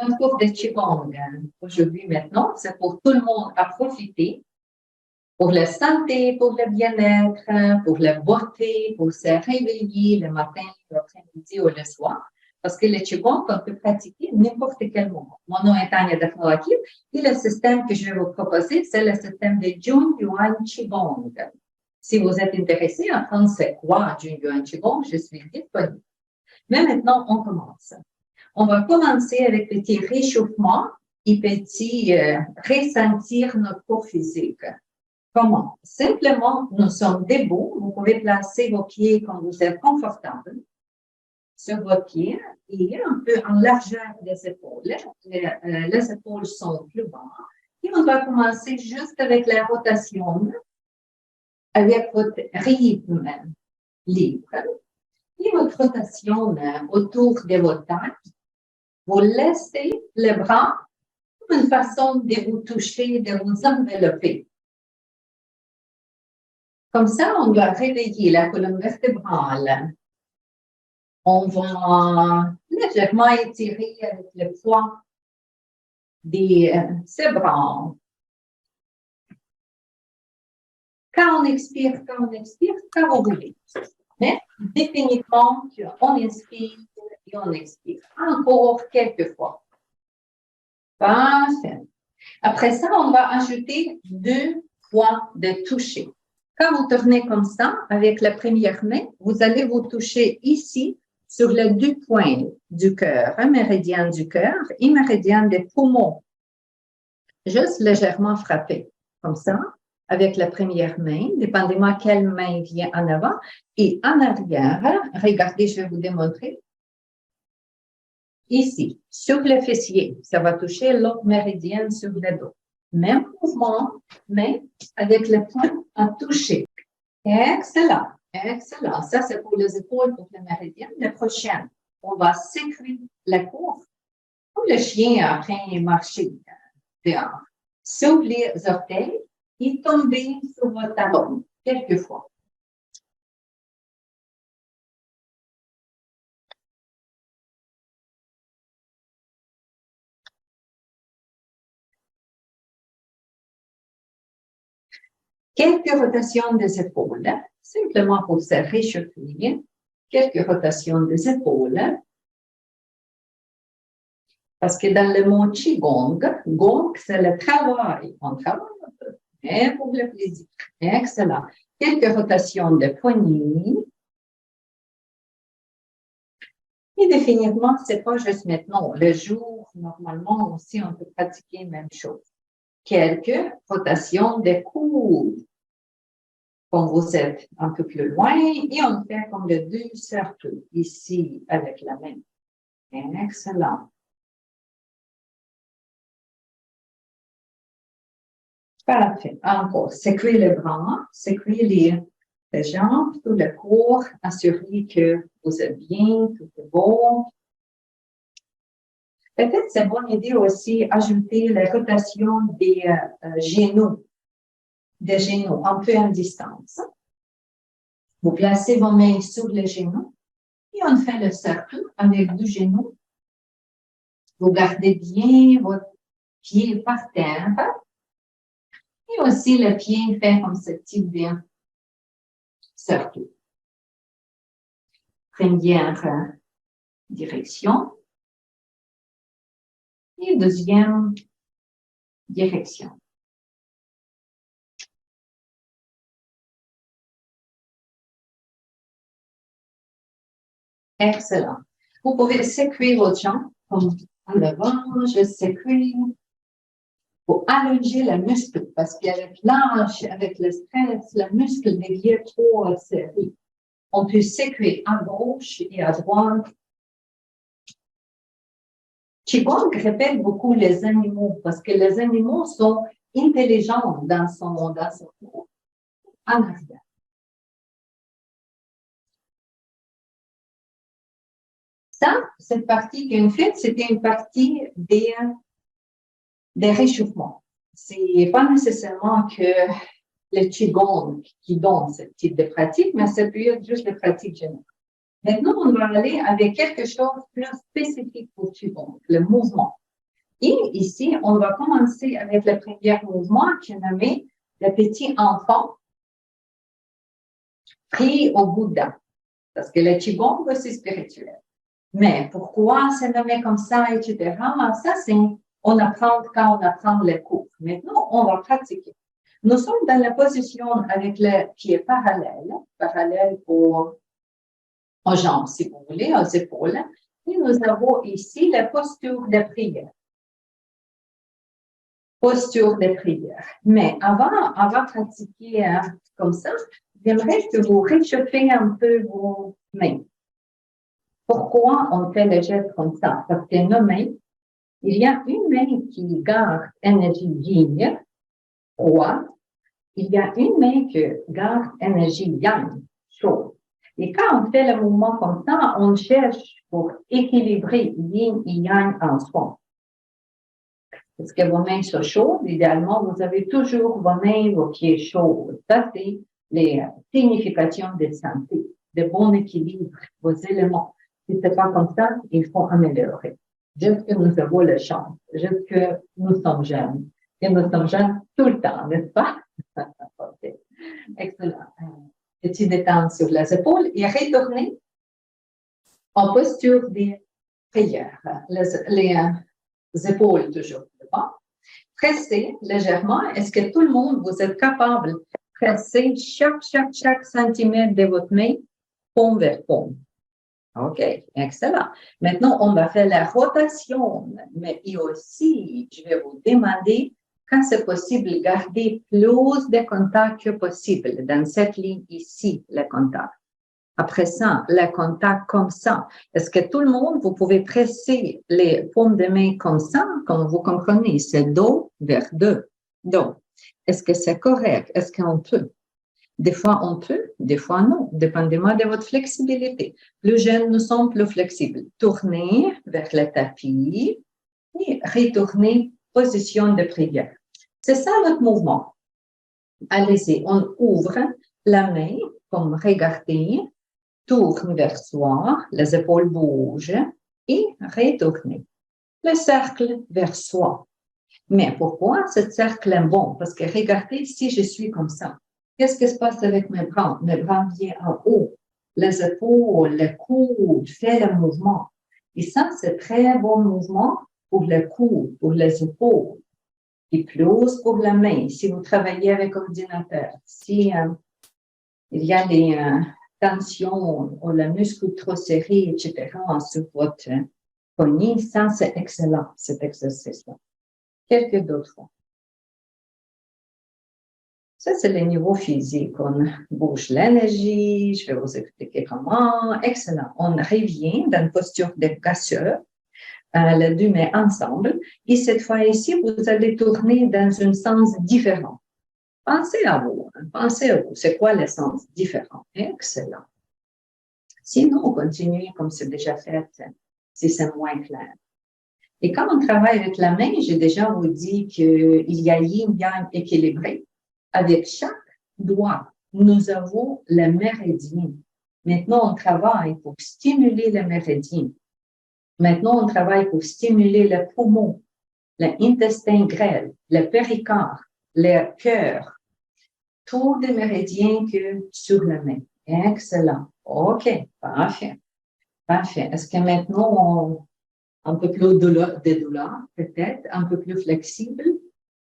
Notre cours de Qigong aujourd'hui maintenant, c'est pour tout le monde à profiter, pour la santé, pour le bien-être, pour la beauté, pour se réveiller le matin, l'après-midi ou le soir. Parce que le Qigong, on peut pratiquer n'importe quel moment. Mon nom est Tanya Dakhnoakib et le système que je vais vous proposer, c'est le système de Jun Yuan Qigong. Si vous êtes intéressé à apprendre c'est quoi Jun Yuan Qigong, je suis disponible. Mais maintenant, on commence. On va commencer avec petit réchauffement et petit ressentir notre corps physique. Comment? Simplement, nous sommes debout. Vous pouvez placer vos pieds quand vous êtes confortable sur vos pieds et un peu en largeur des épaules. Les épaules sont plus bas. Et on va commencer juste avec la rotation, avec votre rythme libre. Et votre rotation autour de votre tête. Vous laissez les bras comme une façon de vous toucher, de vous envelopper. Comme ça, on doit réveiller la colonne vertébrale. On va légèrement étirer avec le poids de ses bras. Quand on expire, quand vous voulez. Mais définitivement, on inspire et on expire. Encore quelques fois. Parfait. Après ça, on va ajouter 2 points de toucher. Quand vous tournez comme ça, avec la première main, vous allez vous toucher ici sur les 2 points du cœur, un méridien du cœur et un méridien des poumons. Juste légèrement frapper, comme ça, avec la première main, dépendamment quelle main vient en avant et en arrière. Regardez, je vais vous démontrer. Ici, sur le fessier, ça va toucher l'autre méridien sur le dos. Même mouvement, mais avec le point à toucher. Excellent, excellent. Ça, c'est pour les épaules, pour le méridien. Le prochain, on va sécréter la courbe. Comme le chien après marcher dehors. Sur les orteils et tomber sur votre talon quelques fois. Quelques rotations des épaules, simplement pour se réchauffer. Quelques rotations des épaules. Parce que dans le mot Qigong, Gong, c'est le travail. On travaille un peu, mais pour le plaisir. Excellent. Quelques rotations de poignets. Et définitivement, ce n'est pas juste maintenant. Le jour, normalement aussi, on peut pratiquer la même chose. Quelques rotations de coudes. Quand vous êtes un peu plus loin, et on fait comme le 2 cercles ici avec la main. Excellent. Parfait. Encore, sécrez les bras, sécrez les jambes, tout le corps, assurez que vous êtes bien, tout est bon. Peut-être c'est une bonne idée aussi ajouter la rotation des genoux, un peu en distance. Vous placez vos mains sur les genoux et on fait le cercle avec 2 genoux. Vous gardez bien votre pied par terre. Et aussi, le pied fait comme ce type de cercle. Première direction. Et deuxième direction. Excellent. Vous pouvez sécrer votre jambe comme en avant, je sécris. Pour allonger le muscle, parce qu'avec l'âge, avec le stress, le muscle devient trop serré. On peut sécrer à gauche et à droite. Qigong répète beaucoup les animaux, parce que les animaux sont intelligents dans son corps, en arrière. Ça, cette partie qui est faite, c'était une partie des réchauffements. C'est pas nécessairement que le Qigong qui donne ce type de pratique, mais ça peut être juste des pratiques générales. Maintenant, on va aller avec quelque chose de plus spécifique pour Qigong, le mouvement. Et ici, on va commencer avec le premier mouvement qui est nommé le petit enfant pris au Bouddha. Parce que le Qigong, c'est spirituel. Mais pourquoi c'est nommé comme ça, etc. Ça, c'est on apprend quand on apprend les cours. Maintenant, on va pratiquer. Nous sommes dans la position avec le pied parallèle aux jambes, si vous voulez, aux épaules. Et nous avons ici la posture de prière. Posture de prière. Mais avant de pratiquer comme ça, j'aimerais que vous réchauffez un peu vos mains. Pourquoi on fait le geste comme ça? Parce que nos mains, il y a une main qui garde énergie yin, froid. Il y a une main qui garde énergie yang, chaud. Et quand on fait le mouvement comme ça, on cherche pour équilibrer yin et yang en soi. Est-ce que vos mains sont chaudes? Idéalement, vous avez toujours vos mains, vos pieds chauds. Ça, c'est les significations de santé, de bon équilibre, vos éléments. Si ce n'est pas comme ça, il faut améliorer. Juste que nous avons le chance, juste que nous sommes jeunes. Et nous sommes jeunes tout le temps, n'est-ce pas? Okay. Excellent. Petit détente sur les épaules et retourner en posture de prière. Les épaules toujours devant. Pressez légèrement. Est-ce que tout le monde, vous êtes capable de presser chaque centimètre de votre main, paume vers paume? OK, excellent. Maintenant, on va faire la rotation, mais aussi, je vais vous demander, quand c'est possible, garder plus de contacts que possible dans cette ligne ici, le contact. Après ça, le contact comme ça. Est-ce que tout le monde, vous pouvez presser les paumes de main comme ça, comme vous comprenez, c'est dos vers deux. Donc, est-ce que c'est correct? Est-ce qu'on peut? Des fois, on peut, des fois, non, dépendamment de votre flexibilité. Plus jeune, nous sommes plus flexibles. Tournez vers le tapis et retournez position de prière. C'est ça notre mouvement. Allez-y, on ouvre la main, comme regardez, tourne vers soi, les épaules bougent et retournez. Le cercle vers soi. Mais pourquoi ce cercle est bon? Parce que regardez, si je suis comme ça, qu'est-ce qui se passe avec mes bras? Mes bras viennent en haut, les épaules, le coude, fait le mouvement. Et ça, c'est très bon mouvement pour le coude, pour les épaules. Et plus pour la main, si vous travaillez avec ordinateur, si il y a des tensions ou le muscle trop serré, etc., sur votre poignet, ça, c'est excellent, cet exercice-là. Quelques d'autres fois. Ça, c'est le niveau physique. On bouge l'énergie, je vais vous expliquer comment. Excellent. On revient dans une posture de casseur, les deux mains ensemble. Et cette fois ici, vous allez tourner dans un sens différent. Pensez à vous. C'est quoi le sens différent? Excellent. Sinon, continuez comme c'est déjà fait, si c'est moins clair. Et quand on travaille avec la main, j'ai déjà vous dit qu'il y a yin-yang équilibré. Avec chaque doigt, nous avons le méridien. Maintenant, on travaille pour stimuler le méridien. Maintenant, on travaille pour stimuler le poumon, l'intestin grêle, le péricarde, le cœur. Tous les méridiens que sur la main. Excellent. OK, parfait. Parfait. Est-ce que maintenant, un peu plus de douleur, peut-être, un peu plus flexible?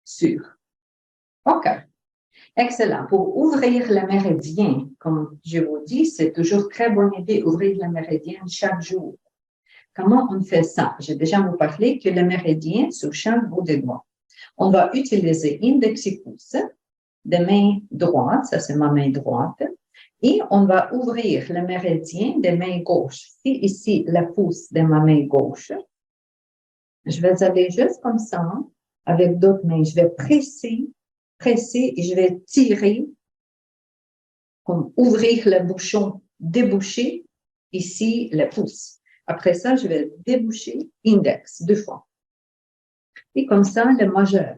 Sûr. OK. Excellent. Pour ouvrir le méridien, comme je vous dis, c'est toujours très bonne idée d'ouvrir le méridien chaque jour. Comment on fait ça? J'ai déjà vous parlé que le méridien sur chaque bout des doigts. On va utiliser index et pouce de main droite, ça c'est ma main droite, et on va ouvrir le méridien de main gauche. Si ici, le pouce de ma main gauche, je vais aller juste comme ça, avec d'autres mains. Je vais presser et je vais tirer, comme ouvrir le bouchon, déboucher, ici, le pouce. Après ça, je vais déboucher, index, 2 fois. Et comme ça, le majeur.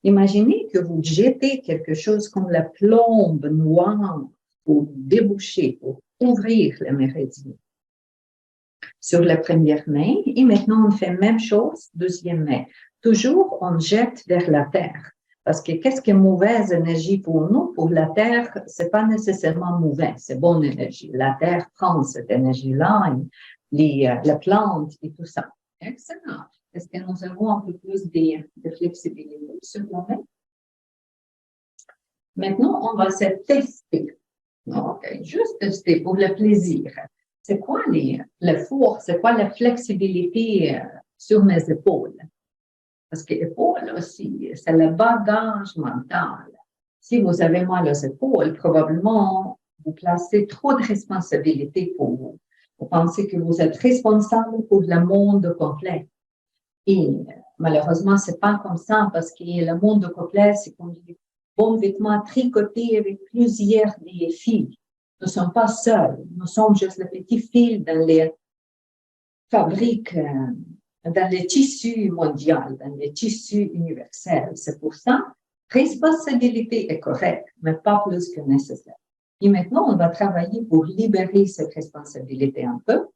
Imaginez que vous jetez quelque chose comme la plombe noire pour déboucher, pour ouvrir le méridien. sur la première main et maintenant on fait même chose, deuxième main. Toujours on jette vers la terre. Parce que qu'est-ce qui est mauvaise énergie pour nous? Pour la terre, c'est pas nécessairement mauvais, c'est bonne énergie. La terre prend cette énergie-là, la plante et tout ça. Excellent. Est-ce que nous avons un peu plus de flexibilité sur la main? Maintenant, on va se tester. OK, juste tester pour le plaisir. C'est quoi la force, c'est quoi la flexibilité sur mes épaules? Parce que l'épaule aussi, c'est le bagage mental. Si vous avez mal aux épaules, probablement, vous placez trop de responsabilités pour vous. Vous pensez que vous êtes responsable pour le monde complet. Et malheureusement, c'est pas comme ça parce que le monde complet, c'est comme des bons vêtements tricotés avec plusieurs des fils. Nous ne sommes pas seuls. Nous sommes juste le petit fil dans les fabriques, dans les tissus mondiaux, dans les tissus universels. C'est pour ça, responsabilité est correcte, mais pas plus que nécessaire. Et maintenant, on va travailler pour libérer cette responsabilité un peu.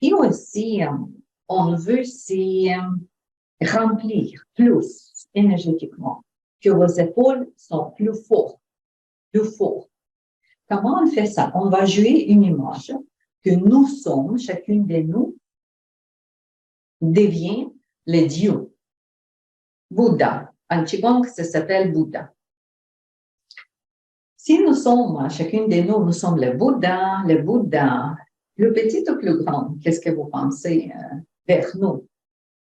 Et aussi, on veut remplir plus énergétiquement, que vos épaules sont plus fortes, plus fortes. Comment on fait ça? On va jouer une image que nous sommes, chacune de nous, devient le Dieu. Bouddha. En Qigong, ça s'appelle Bouddha. Si nous sommes, chacune de nous, nous sommes le Bouddha, le petit ou plus grand, qu'est-ce que vous pensez vers nous?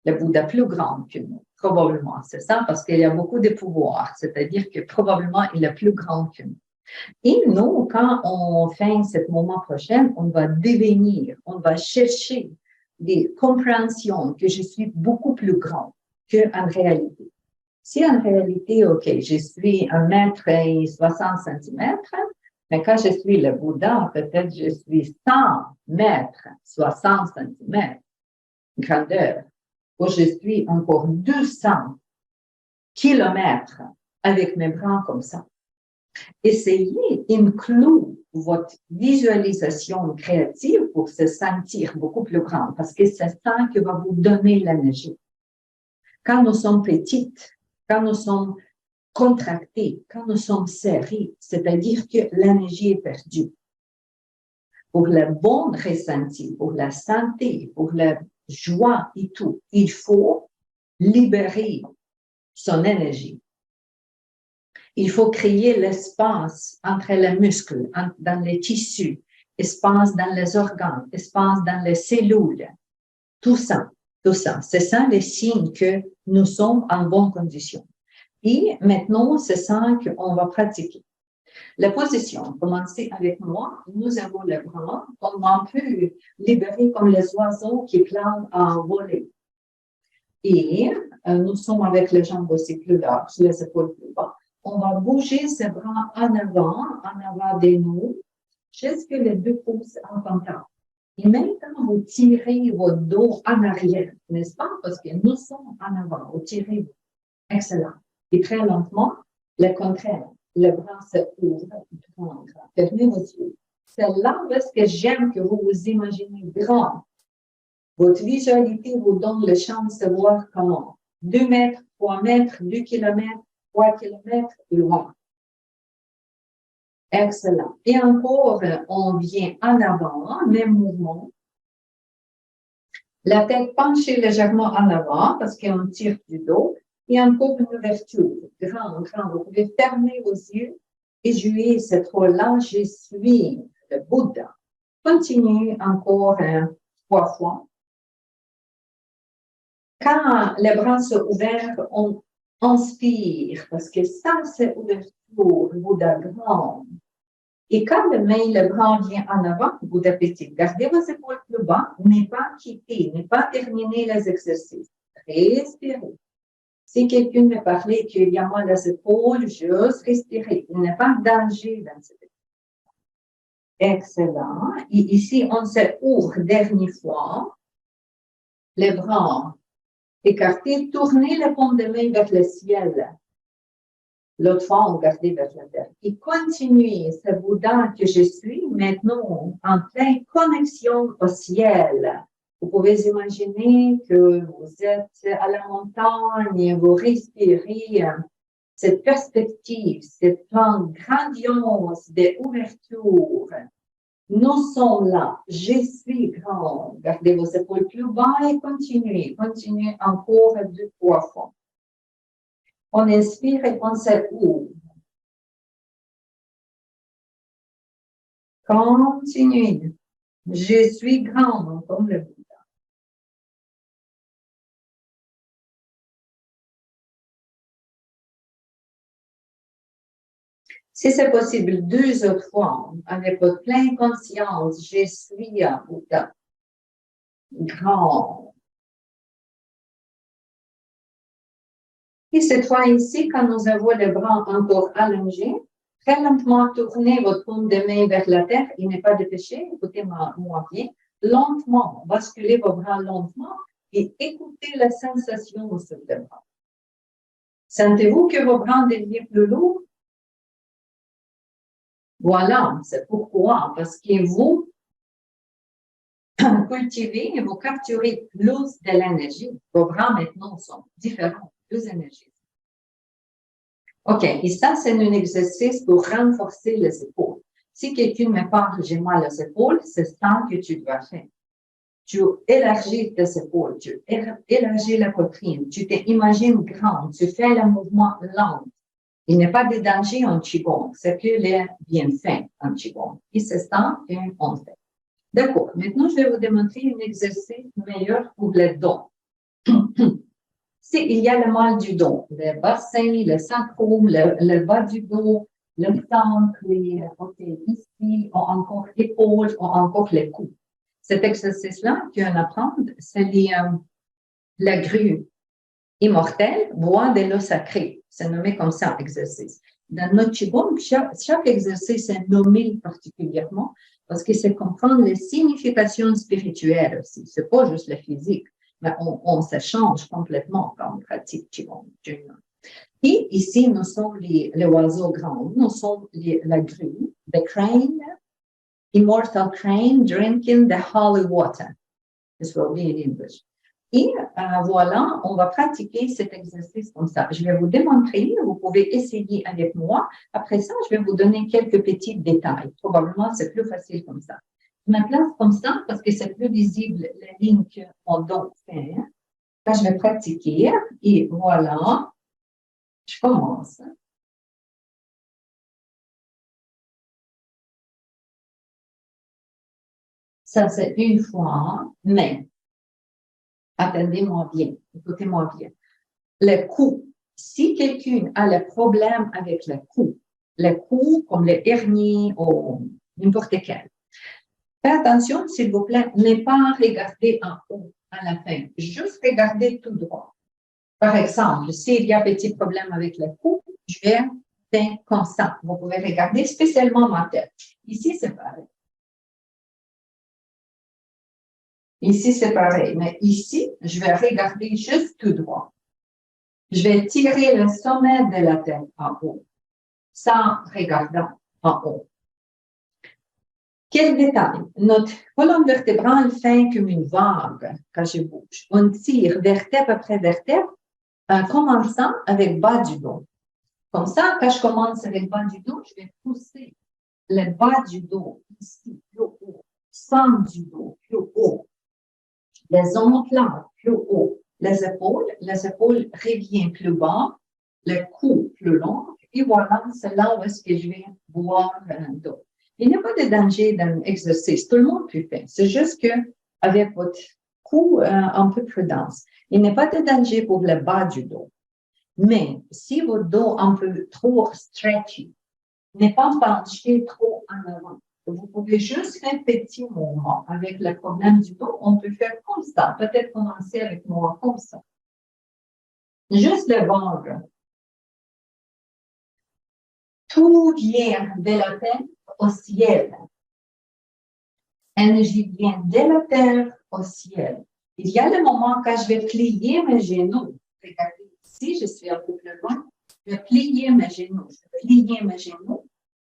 Le Bouddha plus grand que nous, probablement, c'est ça, parce qu'il y a beaucoup de pouvoir, c'est-à-dire que probablement il est plus grand que nous. Et nous, quand on fait ce moment prochain, on va devenir, on va chercher des compréhensions que je suis beaucoup plus grand qu'en réalité. Si en réalité, OK, je suis 1,60 m, mais quand je suis le Bouddha, peut-être je suis 100 mètres, 60 cm grandeur, où je suis encore 200 kilomètres avec mes bras comme ça. Essayez d'inclure votre visualisation créative pour se sentir beaucoup plus grand, parce que c'est ça qui va vous donner l'énergie. Quand nous sommes petites, quand nous sommes contractés, quand nous sommes serrés, c'est-à-dire que l'énergie est perdue. Pour le bon ressenti, pour la santé, pour la joie et tout, il faut libérer son énergie. Il faut créer l'espace entre les muscles, dans les tissus, espace dans les organes, espace dans les cellules. Tout ça. C'est ça le signe que nous sommes en bonne condition. Et maintenant, c'est ça qu'on va pratiquer. La position, commencez avec moi. Nous avons les bras, on peut libérer comme les oiseaux qui planent en volée. Et nous sommes avec les jambes aussi plus larges, les épaules plus bas. On va bouger ses bras en avant de nous, jusqu'à les deux pouces en contact. Et maintenant, vous tirez votre dos en arrière, n'est-ce pas? Parce que nous sommes en avant. Vous tirez. Excellent. Et très lentement, le contraire. Le bras se ouvre. Fermez vos yeux. C'est là où est-ce que j'aime que vous vous imaginez grand. Votre visualité vous donne la chance de voir comment. 2 mètres, 3 mètres, 2 kilomètres, 3 kilomètres loin. Excellent. Et encore, on vient en avant, même mouvement. La tête penchée légèrement en avant parce qu'on tire du dos. Et encore une ouverture. Grand. Vous pouvez fermer vos yeux et jouer cette rôle-là. Je suis le Bouddha. Continuez encore 3 fois. Quand les bras sont ouverts, on inspire parce que ça, c'est ouverture, Bouddha grand. Et quand le bras vient en avant, Bouddha petit, gardez vos épaules plus bas, n'est pas quitter, n'est pas terminer les exercices. Respirez. Si quelqu'un me parlait qu'il y a mal aux épaules, juste respirer. Il n'y a pas de danger dans cette étape. Excellent. Et ici, on se ouvre dernière fois. Les bras écartés, tournez les paumes de main vers le ciel. L'autre fois, on gardait vers la terre. Et continuez, ce Bouddha que je suis maintenant en pleine connexion au ciel, Vous pouvez imaginer que vous êtes à la montagne, vous respirez cette perspective, cette plan grandiose d'ouverture. Nous sommes là, je suis grand. Gardez vos épaules plus bas et continuez encore 2-3 fois. On inspire et on s'ouvre. Continuez. Je suis grand, comme le Bouddha. Si c'est possible, 2 autres fois, avec votre pleine conscience, je suis un Bouddha. Grand. Et cette fois ici, quand nous avons les bras encore allongés, très lentement tournez votre paume de main vers la terre. Il n'est pas de péché, écoutez-moi bien. Lentement, basculez vos bras lentement et écoutez la sensation sur les bras. Sentez-vous que vos bras deviennent plus lourds? Voilà, c'est pourquoi, parce que vous cultivez et vous capturez plus de l'énergie. Vos bras maintenant sont différents, plus énergétiques. OK, et ça, c'est un exercice pour renforcer les épaules. Si quelqu'un me parle, j'ai mal aux épaules, c'est ça que tu dois faire. Tu élargis tes épaules, tu élargis la poitrine, tu t'imagines grande, tu fais le mouvement lent. Il n'y a pas de danger en Qigong, c'est que les bienfaits en Qigong. Et c'est ça qu'on fait. D'accord, maintenant je vais vous démontrer un exercice meilleur pour les dos. S'il y a le mal du dos, le bassin, le sacrum, le bas du dos, le centre, ici, ou encore l'épaule, ou encore les coudes. Cet exercice-là qu'on apprend, c'est la grue immortelle, bois de l'eau sacrée. C'est nommé comme ça, exercice. Dans notre Qigong, chaque exercice est nommé particulièrement parce que c'est comprendre les significations spirituelles aussi. C'est pas juste le physique, mais on se change complètement quand on pratique Qigong. Et ici, nous sommes les oiseaux grands. Nous sommes la grue, the crane, immortal crane drinking the holy water. This will be in English. Et voilà, on va pratiquer cet exercice comme ça. Je vais vous démontrer, vous pouvez essayer avec moi. Après ça, je vais vous donner quelques petits détails. Probablement, c'est plus facile comme ça. Je me place comme ça parce que c'est plus visible la ligne qu'on doit faire. Là, je vais pratiquer et voilà, je commence. Ça, c'est une fois, mais attendez-moi bien, écoutez-moi bien. Le cou, si quelqu'un a le problème avec le cou comme le hernie ou n'importe quel, faites attention, s'il vous plaît, ne pas regarder en haut à la fin, juste regarder tout droit. Par exemple, s'il y a un petit problème avec le cou, je vais faire comme ça. Vous pouvez regarder spécialement ma tête. Ici, c'est pareil. Ici, c'est pareil. Mais ici, je vais regarder juste tout droit. Je vais tirer le sommet de la tête en haut, sans regarder en haut. Quel détail? Notre colonne vertébrale fait comme une vague quand je bouge. On tire vertèbre après vertèbre en commençant avec bas du dos. Comme ça, quand je commence avec bas du dos, je vais pousser le bas du dos ici, plus haut, centre du dos, plus haut, les omoplates plus haut, les épaules reviennent plus bas, le cou plus long, et voilà, c'est là où est-ce que je vais voir le dos. Il n'y a pas de danger dans l'exercice, tout le monde peut faire. C'est juste que avec votre cou un peu prudence. Il n'y a pas de danger pour le bas du dos. Mais si votre dos un peu trop stretchy, n'est pas penché trop en avant. Vous pouvez juste faire un petit mouvement. Avec le problème du dos, on peut faire comme ça. Peut-être commencer avec moi comme ça. Juste le ventre. Tout vient de la tête au ciel. Énergie vient de la terre au ciel. Il y a le moment quand je vais plier mes genoux. Regardez ici, je suis un peu plus loin. Je vais plier mes genoux.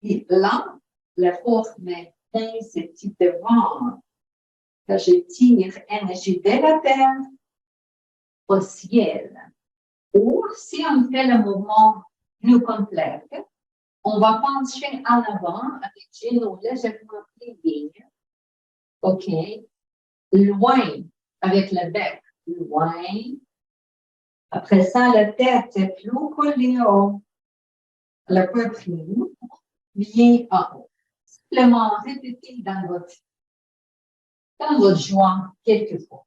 Et là, la force met ce petit ventre Je tire énergie de la terre au ciel. Ou si on fait le mouvement plus complet, on va pencher en avant avec les genoux légèrement pliés. OK. Loin avec le bec. Loin. Après ça, la tête est plus collée au la poitrine. Bien en haut. Simplement répétez dans votre joint quelques fois.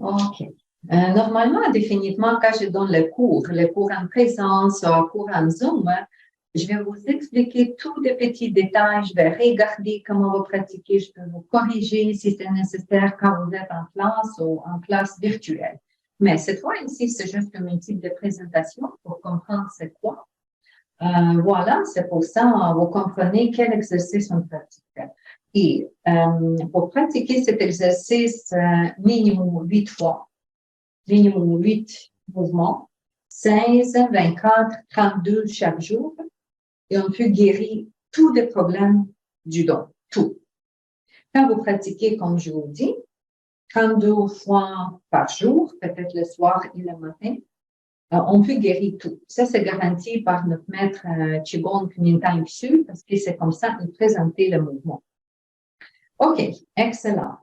OK. Normalement, définitivement, quand je donne le cours en présence, le cours en Zoom, je vais vous expliquer tous les petits détails. Je vais regarder comment vous pratiquez. Je peux vous corriger si c'est nécessaire quand vous êtes en classe ou en classe virtuelle. Mais cette fois ici, c'est juste un type de présentation pour comprendre c'est quoi. Voilà, c'est pour ça, vous comprenez quel exercice on pratique. Et pour pratiquer cet exercice, minimum 8 fois, minimum 8 mouvements, 16, 24, 32 chaque jour, et on peut guérir tous les problèmes du dos, tout. Quand vous pratiquez, comme je vous dis, 32 fois par jour, peut-être le soir et le matin, on peut guérir tout. Ça, c'est garanti par notre maître Qigong Kuomintang Su, parce que c'est comme ça qu'il présentait le mouvement. OK, excellent.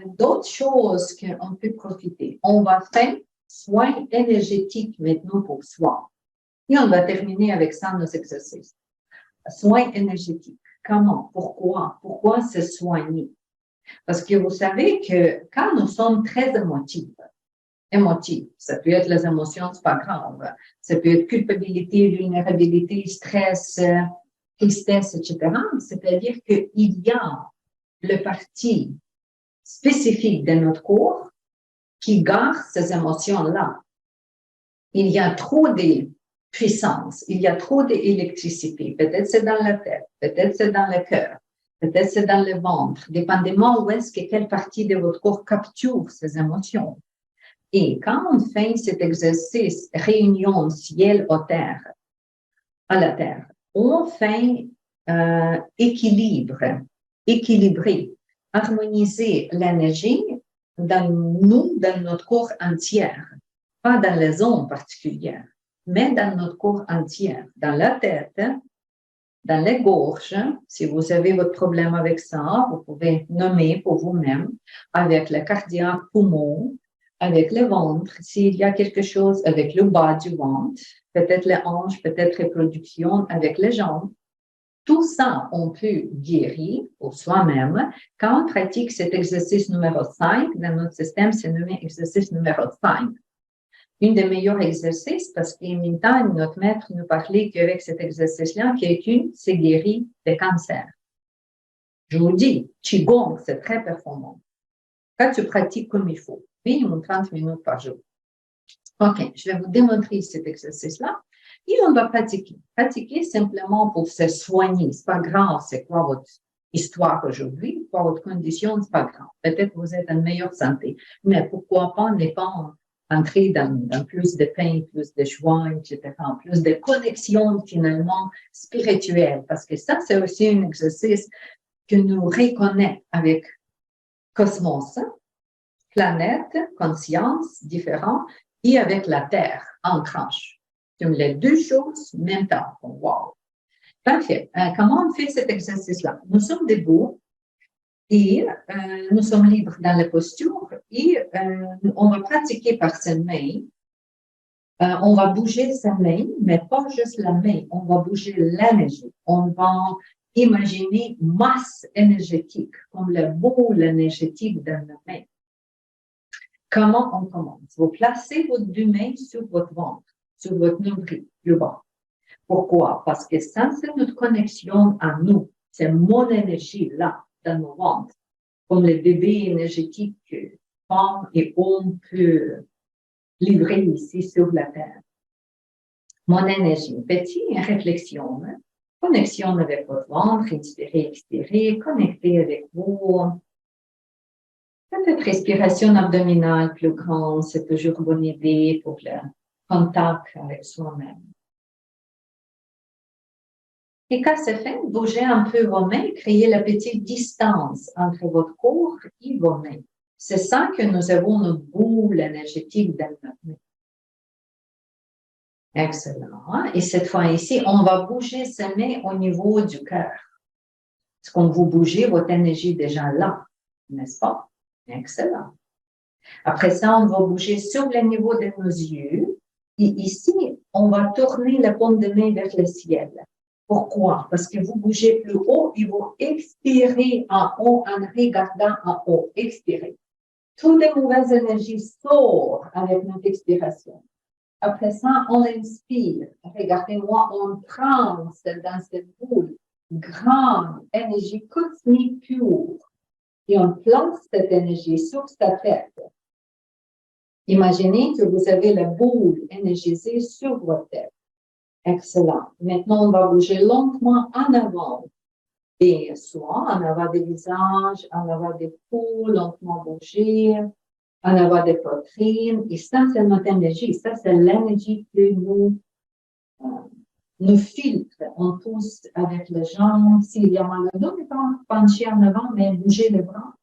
D'autres choses qu'on peut profiter. On va faire soins énergétiques maintenant pour soi. Et on va terminer avec ça nos exercices. Soins énergétiques. Comment? Pourquoi? Pourquoi se soigner? Parce que vous savez que quand nous sommes très émotifs, ça peut être les émotions, c'est pas grave. Ça peut être culpabilité, vulnérabilité, stress, tristesse, etc. C'est-à-dire qu'il y a le parti spécifique de notre corps qui garde ces émotions-là. Il y a trop de puissance, il y a trop d'électricité. Peut-être c'est dans la tête, peut-être c'est dans le cœur, peut-être c'est dans le ventre, dépendamment où est-ce que quelle partie de votre corps capture ces émotions. Et quand on fait cet exercice réunion ciel à la terre, on fait équilibrer, harmoniser l'énergie dans notre corps entier, pas dans les zones particulières, mais dans notre corps entier, dans la tête, dans les gorges. Si vous avez votre problème avec ça, vous pouvez nommer pour vous-même, avec le cardiaque, poumon, avec le ventre, s'il y a quelque chose avec le bas du ventre, peut-être les hanches, peut-être reproduction avec les jambes. Tout ça, on peut guérir pour soi-même quand on pratique cet exercice numéro 5. Dans notre système, c'est nommé exercice numéro 5. Un des meilleurs exercices, parce qu'en même temps, notre maître nous parlait qu'avec cet exercice-là, quelqu'un s'est guéri de cancer. Je vous dis, Qigong, c'est très performant. Quand tu pratiques comme il faut, minimum 30 minutes par jour. OK, je vais vous démontrer cet exercice-là. Et on va pratiquer. Pratiquer simplement pour se soigner. C'est pas grave, c'est quoi votre histoire aujourd'hui, quoi votre condition, c'est pas grave. Peut-être que vous êtes en meilleure santé. Mais pourquoi pas ne pas entrer dans plus de pain, plus de joie, etc., plus de connexion finalement spirituelle. Parce que ça, c'est aussi un exercice que nous reconnaît avec cosmos, planète, conscience différente, et avec la Terre en tranche. Donc, les deux choses en même temps. Wow! Parfait. Comment on fait cet exercice-là? Nous sommes debout et nous sommes libres dans la posture et on va pratiquer par ses mains. On va bouger sa main, mais pas juste la main. On va bouger l'énergie. On va imaginer masse énergétique, comme la boule énergétique dans la main. Comment on commence? Vous placez votre deux mains sur votre ventre, sur votre nombril, le bas. Pourquoi? Parce que ça, c'est notre connexion à nous. C'est mon énergie là, dans nos ventres. Comme les bébés énergétiques que femmes et hommes peuvent livrée ici sur la Terre. Mon énergie, petite réflexion, hein? Connexion avec votre ventre, inspirer, expirer, connecter avec vous. Peut-être respiration abdominale plus grande, c'est toujours une bonne idée pour le contact avec soi-même. Et quand c'est fait, bougez un peu vos mains, créez la petite distance entre votre corps et vos mains. C'est ça que nous avons une boule énergétique dans notre main. Excellent. Et cette fois ici, on va bouger ces mains au niveau du cœur. Parce qu'on vous bougez, votre énergie est déjà là, n'est-ce pas? Excellent. Après ça, on va bouger sur le niveau de nos yeux. Et ici, on va tourner la paume de main vers le ciel. Pourquoi? Parce que vous bougez plus haut et vous expirez en haut en regardant en haut. Expirez. Toutes les mauvaises énergies sortent avec notre expiration. Après ça, on inspire. Regardez-moi, on prend dans cette boule grande énergie cosmique pure et on place cette énergie sur sa tête. Imaginez que vous avez la boule énergisée sur votre tête. Excellent. Maintenant, on va bouger lentement en avant. Et soit en avant des visages, en avant des poules, lentement bouger, en avant des poitrines. Et ça, c'est notre énergie. Ça, c'est l'énergie que nous filtre. On pousse avec les jambes. S'il y a mal au dos, pencher en avant, mais bouger les bras.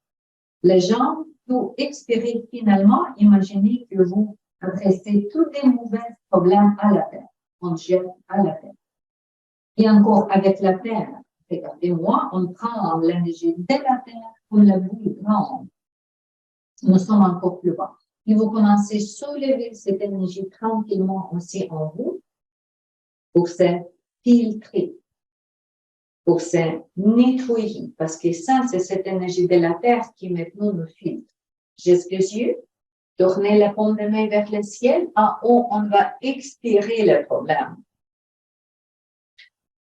Les jambes, pour expirer finalement, imaginez que vous adressez tous les mauvais problèmes à la terre. On jette à la terre. Et encore avec la terre, regardez-moi, on prend l'énergie de la terre comme la boule grande. Nous sommes encore plus bas. Et vous commencez à soulever cette énergie tranquillement aussi en vous pour se filtrer, pour se nettoyer. Parce que ça, c'est cette énergie de la terre qui maintenant nous filtre. Juste les yeux, tournez la paume de main vers le ciel. En haut, on va expirer le problème.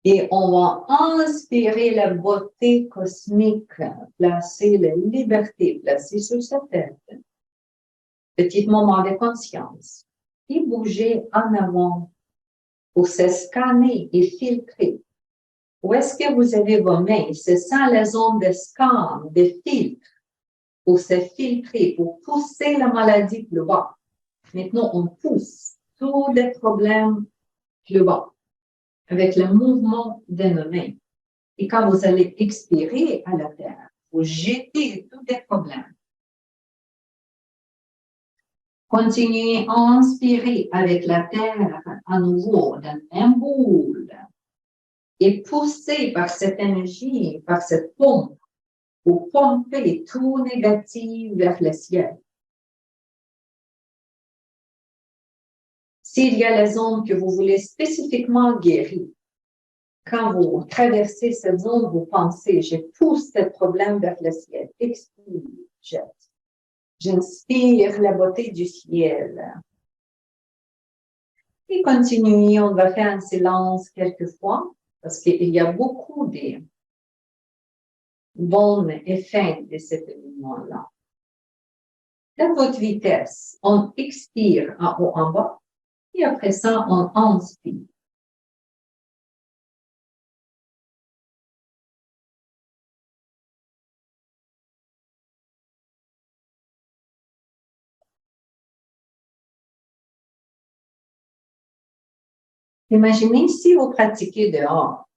Et on va inspirer la beauté cosmique, placer la liberté, placer sur sa tête. Petit moment de conscience. Et bouger en avant pour se scanner et filtrer. Où est-ce que vous avez vos mains? C'est ça la zone de scan, de filtre, pour se filtrer, pour pousser la maladie plus bas. Maintenant, on pousse tous les problèmes plus bas avec le mouvement de nos mains. Et quand vous allez expirer à la terre, vous jetez tous les problèmes. Continuez à inspirer avec la terre à nouveau dans la même boule et poussez par cette énergie, par cette pompe, pour pomper tout négatif vers le ciel. S'il y a la zone que vous voulez spécifiquement guérir, quand vous traversez cette zone, vous pensez, je pousse ce problème vers le ciel. Expire, jette. J'inspire la beauté du ciel. Et continuez, on va faire un silence quelquefois, parce qu'il y a beaucoup de bons effets de cet événement-là. Dans votre vitesse, on expire en haut, en bas, et après ça, on inspire. Imaginez si vous pratiquez dehors.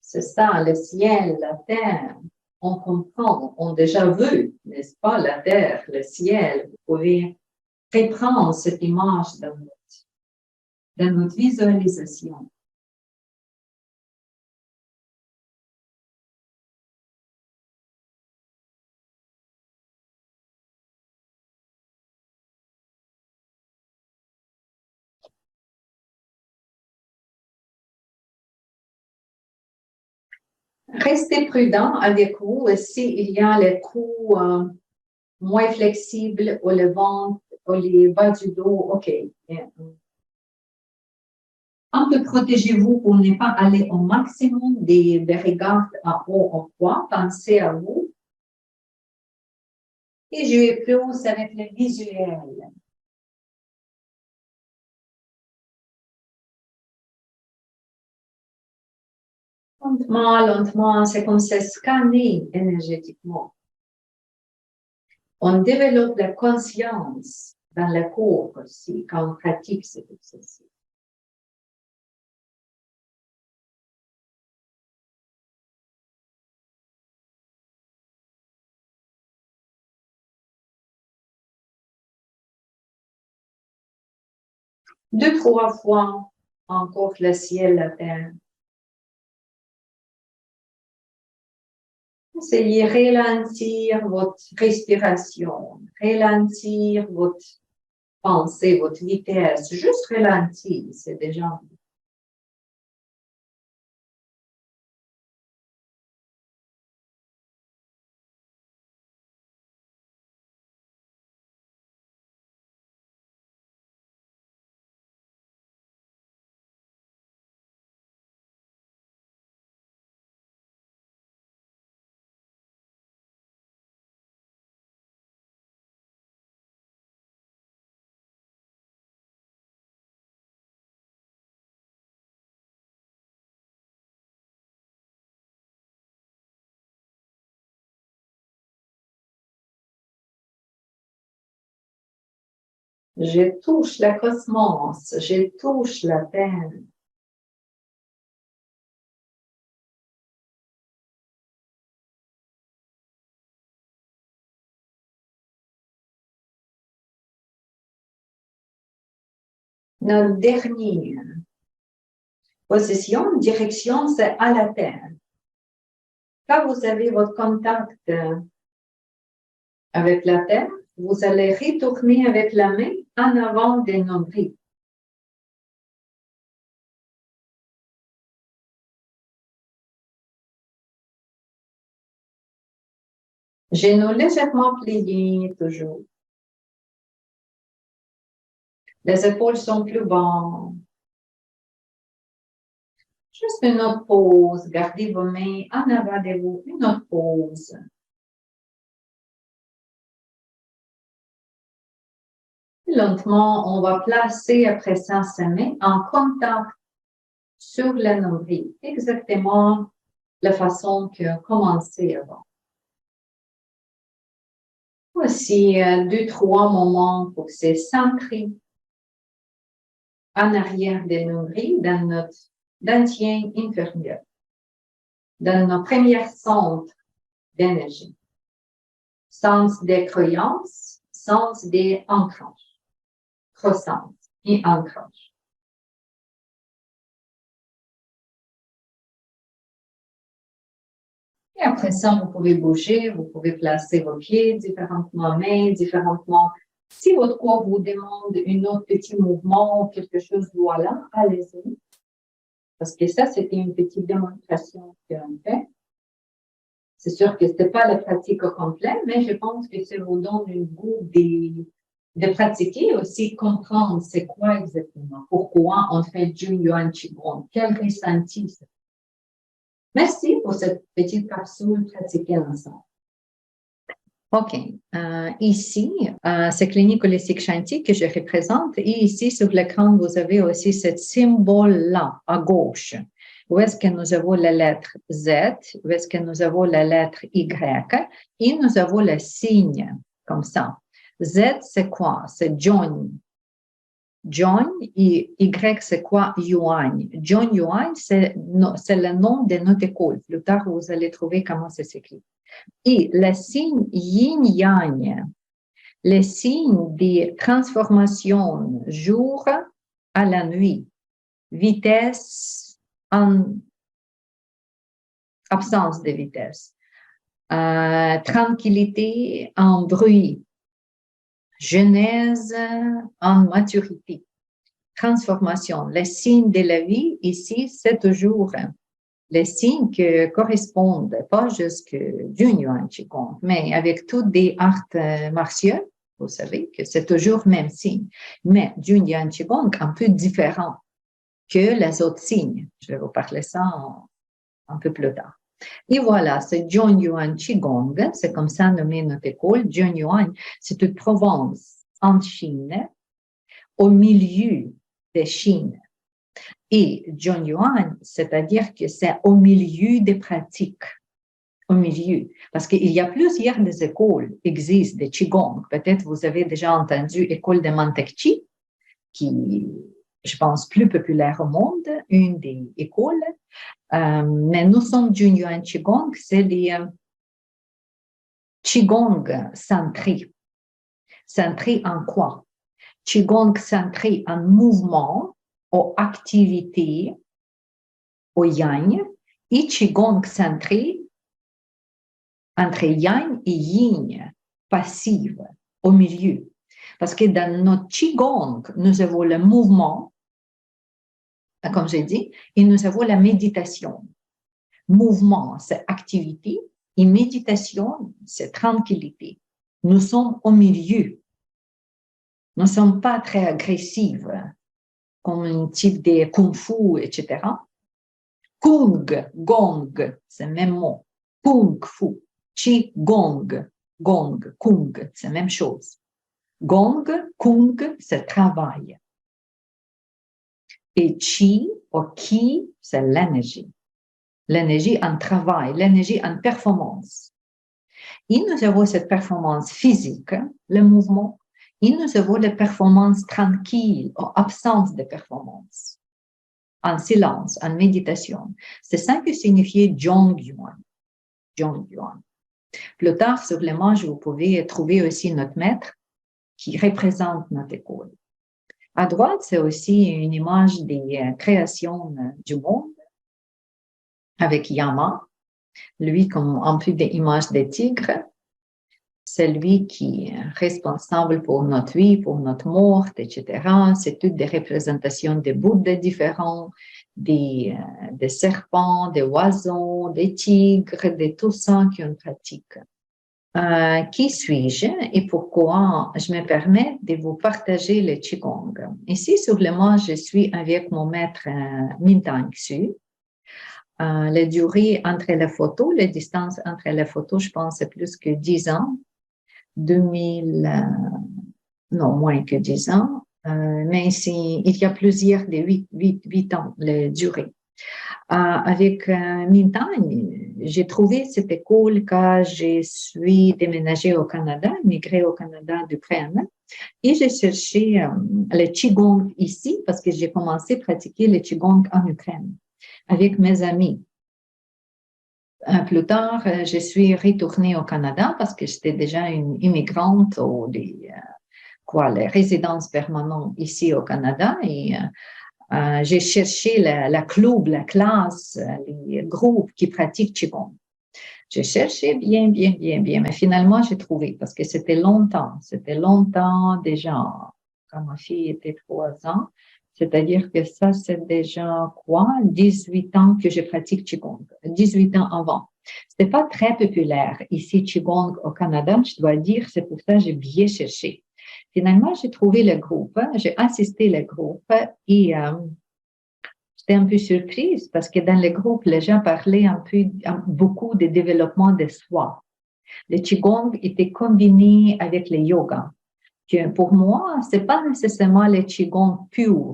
C'est ça, le ciel, la terre. On comprend, on a déjà vu, n'est-ce pas, la terre, le ciel. Vous pouvez reprendre cette image dans votre visualisation. Restez prudent avec vous s'il y a les coups moins flexibles ou le ventre ou les bas du dos. OK. Un peu protégez-vous pour ne pas aller au maximum des regards en haut en bas. Pensez à vous. Et je vais plus avec le visuel. Lentement, lentement, c'est comme c'est scanné énergétiquement. On développe la conscience dans le cours aussi, quand on pratique cet exercice. Deux, trois fois encore le ciel, la terre. Essayez de ralentir votre respiration, ralentir votre pensée, votre vitesse. Juste ralentir, c'est déjà. Je touche le cosmos, je touche la terre. Notre dernière position, direction, c'est à la terre. Quand vous avez votre contact avec la terre, vous allez retourner avec la main en avant des nombrils. Genoux légèrement pliés toujours. Les épaules sont plus bas. Juste une autre pause. Gardez vos mains en avant de vous. Une autre pause. Lentement, on va placer après ça ses mains en contact sur le nombril. Exactement la façon que commencé avant. Voici deux, trois moments pour se centrer en arrière des nombrils dans notre dentien inférieur, dans nos premiers centres d'énergie. Sens des croyances, sens des ancrages, croissance et ancrage. Et après ça, vous pouvez bouger, vous pouvez placer vos pieds différemment, mains différemment. Si votre corps vous demande un autre petit mouvement ou quelque chose, voilà, allez-y. Parce que ça, c'était une petite démonstration qu'on fait. C'est sûr que ce n'est pas la pratique au complet, mais je pense que ça vous donne une goût de pratiquer aussi, comprendre c'est quoi exactement, pourquoi on fait Jun Yuan Qigong, quel ressenti c'est. Merci pour cette petite capsule pratiquée ensemble. OK. Ici, c'est Clinique Holistique Shanti que je représente. Et ici, sur l'écran, vous avez aussi ce symbole-là, à gauche. Où est-ce que nous avons la lettre Z, où est-ce que nous avons la lettre Y, et nous avons le signe, comme ça. Z, c'est quoi? C'est John. John, et Y, c'est quoi? Yuan. John Yuan, c'est le nom de notre école. Plus tard, vous allez trouver comment ça s'écrit. Et le signe yin-yang, le signe de transformation jour à la nuit, vitesse en absence de vitesse, tranquillité en bruit, genèse en maturité, transformation. Le signe de la vie ici, c'est toujours les signes qui correspondent, pas juste du Yuan Qigong, mais avec tous des arts martiaux, vous savez que c'est toujours le même signe. Mais du Yuan Qigong un peu différent que les autres signes. Je vais vous parler ça un peu plus tard. Et voilà, c'est Jun Yuan Qigong, c'est comme ça nommé notre école. Jun Yuan, c'est une province en Chine, au milieu de Chine. Et John Yuan, c'est-à-dire que c'est au milieu des pratiques, au milieu. Parce qu'il y a plusieurs des écoles qui existent de Qigong. Peut-être vous avez déjà entendu l'école de Mantekchi, qui, je pense, plus populaire au monde, une des écoles. Mais nous sommes John Yuan Qigong, c'est les Qigong centré. Centré en quoi? Qigong centré en mouvement, aux activités, au yang, et Qigong centré entre yang et yin, passive, au milieu. Parce que dans notre Qigong, nous avons le mouvement, comme j'ai dit, et nous avons la méditation. Mouvement, c'est activité, et méditation, c'est tranquillité. Nous sommes au milieu. Nous ne sommes pas très agressifs, comme un type de kung fu, etc. Kung, gong, c'est le même mot. Kung fu, chi, gong, gong, kung, c'est la même chose. Gong, kung, c'est travail. Et chi, ou ki, c'est l'énergie. L'énergie en travail, l'énergie en performance. Et nous avons cette performance physique, le mouvement, et nous avons la performance tranquille, ou absence de performance, en silence, en méditation. C'est ça que signifie Zhong Yuan. Zhong Yuan. Plus tard, sur l'image, vous pouvez trouver aussi notre maître qui représente notre école. À droite, c'est aussi une image des créations du monde avec Yama, lui comme un peu des images des tigres. C'est lui qui est responsable pour notre vie, pour notre mort, etc. C'est toutes des représentations des Bouddhas différents, des serpents, des oiseaux, des tigres, de tout ça qu'on pratique. Qui suis-je et pourquoi je me permets de vous partager le Qigong? Ici, sur l'image, je suis avec mon maître Mintang Xu. La durée entre les photos, la distance entre les photos, je pense, c'est plus que 10 ans. 2000, non, moins que 10 ans. Mais il y a plusieurs de 8 ans, la durée. Avec Mintang, j'ai trouvé cette école quand je suis déménagée au Canada, migrée au Canada d'Ukraine, et j'ai cherché le Qigong ici parce que j'ai commencé à pratiquer le Qigong en Ukraine avec mes amis. Plus tard, je suis retournée au Canada parce que j'étais déjà une immigrante aux les résidences permanentes ici au Canada et j'ai cherché la club, la classe, les groupes qui pratiquent Qigong. J'ai cherché bien, mais finalement, j'ai trouvé parce que c'était longtemps déjà, quand ma fille était 3 ans. C'est-à-dire que ça, c'est déjà 18 ans que je pratique Qigong, 18 ans avant. C'était pas très populaire ici, Qigong au Canada, je dois dire, c'est pour ça que j'ai bien cherché. Finalement, j'ai trouvé le groupe, j'ai assisté au groupe et j'étais un peu surprise parce que dans le groupe, les gens parlaient beaucoup de développement de soi. Le Qigong était combiné avec le yoga. Que pour moi, c'est pas nécessairement le Qigong pur,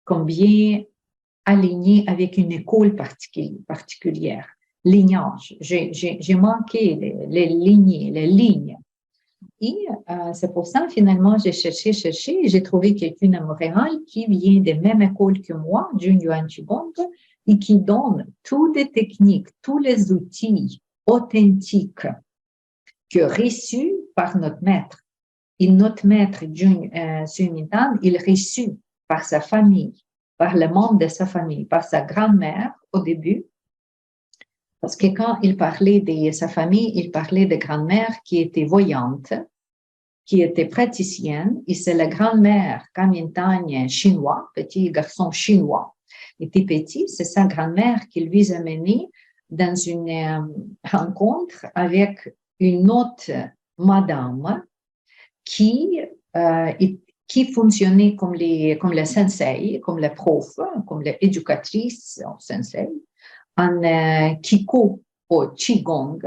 comme bien aligné avec une école particulière. Lignage. J'ai manqué les lignées, les lignes. Et c'est pour ça, finalement, j'ai cherché, et j'ai trouvé quelqu'un à Montréal qui vient de la même école que moi, John Yuan Qigong, et qui donne toutes les techniques, tous les outils authentiques que reçus par notre maître. Et notre maître, Sun Mintan, il est reçu par sa famille, par le membre de sa famille, par sa grand-mère au début, parce que quand il parlait de sa famille, il parlait de grand-mère qui était voyante, qui était praticienne, et c'est la grand-mère Kuomintang chinois, petit garçon chinois. Il était petit, c'est sa grand-mère qui lui a mené dans une rencontre avec une autre madame qui fonctionnait comme le sensei, comme le prof, comme l'éducatrice sensei, en Kiko au Qigong,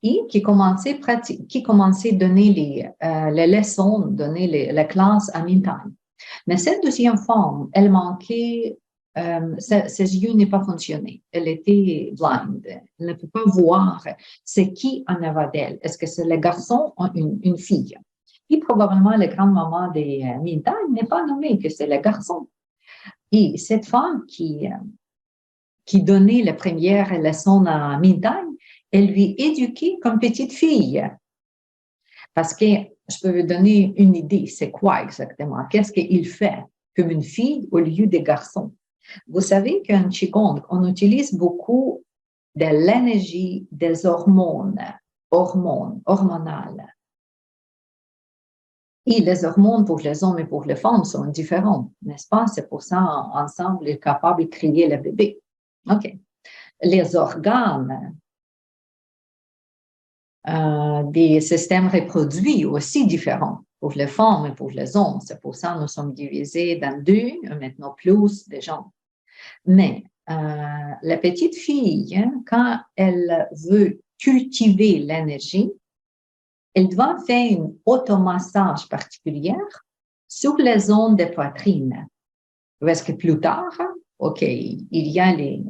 et qui commençait à donner les leçons, donner la classe à Mintang. Mais cette deuxième femme, elle manquait, ses yeux n'ont pas fonctionné. Elle était blind. Elle ne peut pas voir c'est qui en avant d'elle. Est-ce que c'est le garçon ou une fille? Et probablement, la grande-maman des Mintai n'est pas nommée que c'est le garçon. Et cette femme qui donnait la première leçon à Mintai, elle lui éduquait comme petite fille. Parce que je peux vous donner une idée, c'est quoi exactement? Qu'est-ce qu'il fait comme une fille au lieu des garçons? Vous savez qu'en Qigong, on utilise beaucoup de l'énergie des hormonales. Et les hormones pour les hommes et pour les femmes sont différentes, n'est-ce pas? C'est pour ça, ensemble, ils sont capables de créer le bébé. OK. Les organes des systèmes reproduits aussi différents pour les femmes et pour les hommes. C'est pour ça que nous sommes divisés dans deux, maintenant plus des gens. Mais la petite fille, hein, quand elle veut cultiver l'énergie, elle doit faire un automassage particulier sur les zones de poitrine. Parce que plus tard, OK, il y a les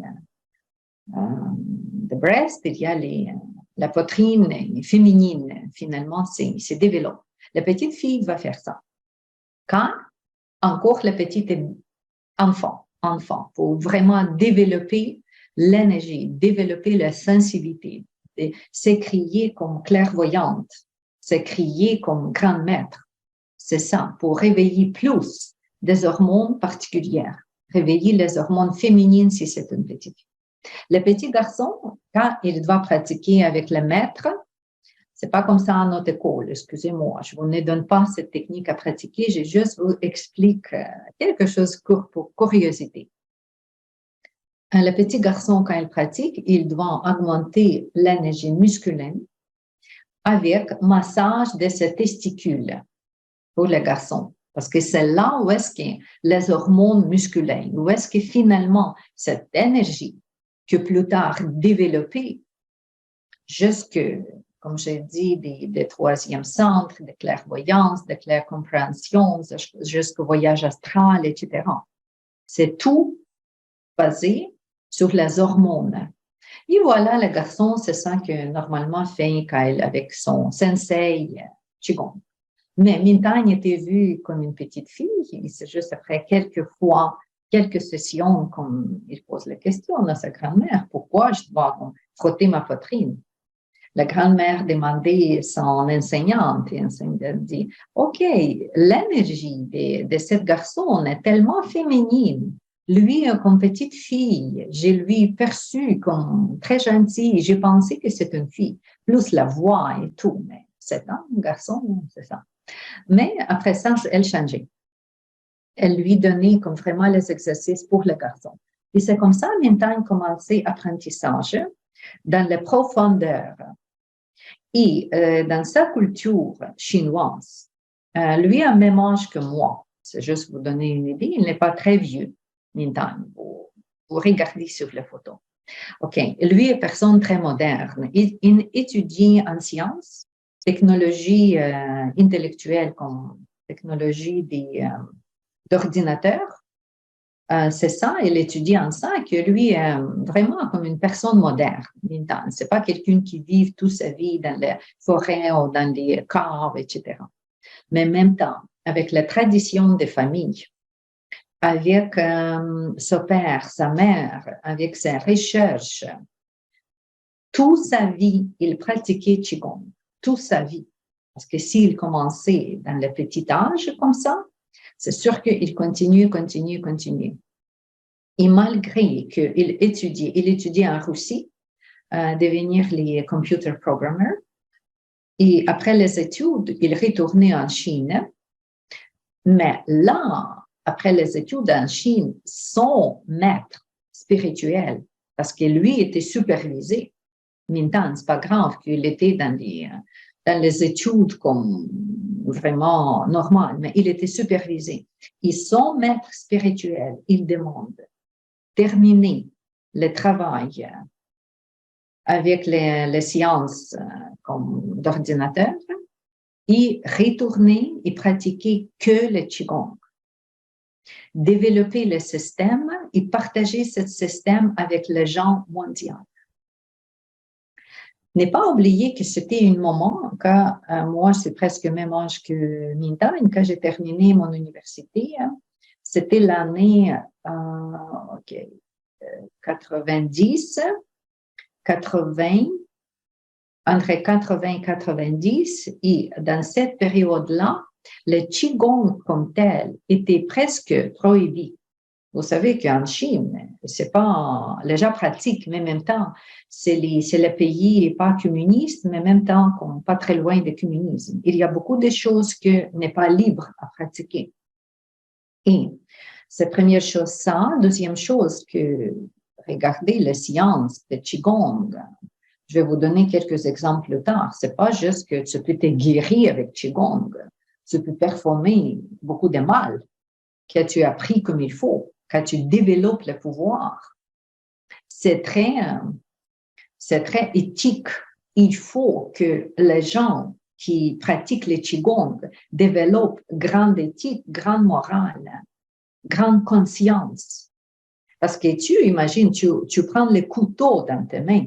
breasts, il y a la poitrine féminine, finalement, c'est développé. La petite fille va faire ça. Quand encore la petite enfant, pour vraiment développer l'énergie, développer la sensibilité, s'écrier comme clairvoyante, s'écrier comme grand maître. C'est ça, pour réveiller plus des hormones particulières, réveiller les hormones féminines si c'est une petite fille. Le petit garçon, quand il doit pratiquer avec le maître, c'est pas comme ça à notre école, excusez-moi, je vous ne donne pas cette technique à pratiquer, je juste vous explique quelque chose pour curiosité. Le petit garçon, quand il pratique, il doit augmenter l'énergie musculaire avec massage de ses testicules pour le garçon. Parce que c'est là où est-ce que les hormones musculaires, où est-ce que finalement cette énergie que plus tard développée jusque, comme j'ai dit, des troisièmes centres, de clairvoyance, de claircompréhension, jusqu'au voyage astral, etc. C'est tout basé sur les hormones. Et voilà, le garçon, c'est ça que normalement fait avec son sensei Qigong. Mais Mintai était vue comme une petite fille. C'est juste après quelques fois, quelques sessions, comme il pose la question à sa grand-mère, pourquoi je dois frotter ma poitrine? La grand-mère demandait son enseignante, et l'enseignante dit, OK, l'énergie de ce garçon est tellement féminine. Lui, comme petite fille, je lui perçu comme très gentil. J'ai pensé que c'est une fille, plus la voix et tout. Mais c'est un garçon, c'est ça. Mais après ça, elle changeait. Elle lui donnait comme vraiment les exercices pour le garçon. Et c'est comme ça, Mintai commençait l'apprentissage dans les profondeurs. Et dans sa culture chinoise, lui a le même âge que moi. C'est juste pour vous donner une idée, il n'est pas très vieux, Mintai. Vous regardez sur les photos. OK. Lui est une personne très moderne. Il étudie en sciences, technologie intellectuelle comme technologie d'ordinateur. C'est ça, il étudie en ça, que lui est vraiment comme une personne moderne. Ce n'est pas quelqu'un qui vit toute sa vie dans les forêts ou dans les caves, etc. Mais en même temps, avec la tradition des familles, avec son père, sa mère, avec ses recherches, toute sa vie, il pratiquait Qigong, toute sa vie. Parce que s'il commençait dans le petit âge comme ça, c'est sûr qu'il continue. Et malgré qu'il étudiait en Russie, devenir les computer programmers, et après les études, il retournait en Chine. Mais là, après les études en Chine, son maître spirituel, parce que lui était supervisé, Mintai, c'est pas grave qu'il était dans les études comme vraiment normales, mais il était supervisé. Et son maître spirituel, il demande terminer le travail avec les sciences comme d'ordinateur et retourner et pratiquer que le Qigong. développer le système et partager ce système avec les gens mondiaux. Ne pas oublier que c'était un moment, quand moi, c'est presque le même âge que Mintagne, quand j'ai terminé mon université, c'était l'année 90, 80, entre 80 et 90, et dans cette période-là, le Qigong comme tel était presque prohibé. Vous savez qu'en Chine, c'est pas, les gens pratiquent, mais en même temps, c'est le pays pas communiste, mais en même temps, pas très loin du communisme. Il y a beaucoup de choses que n'est pas libre à pratiquer. Et c'est première chose ça. Deuxième chose que, regardez la science de Qigong. Je vais vous donner quelques exemples plus tard. C'est pas juste que tu peux te guérir avec Qigong. Tu peux performer beaucoup de mal que tu as appris comme il faut, quand tu développes le pouvoir. C'est très éthique. Il faut que les gens qui pratiquent le Qigong développent grande éthique, grande morale, grande conscience. Parce que tu imagines, tu prends le couteau dans tes mains.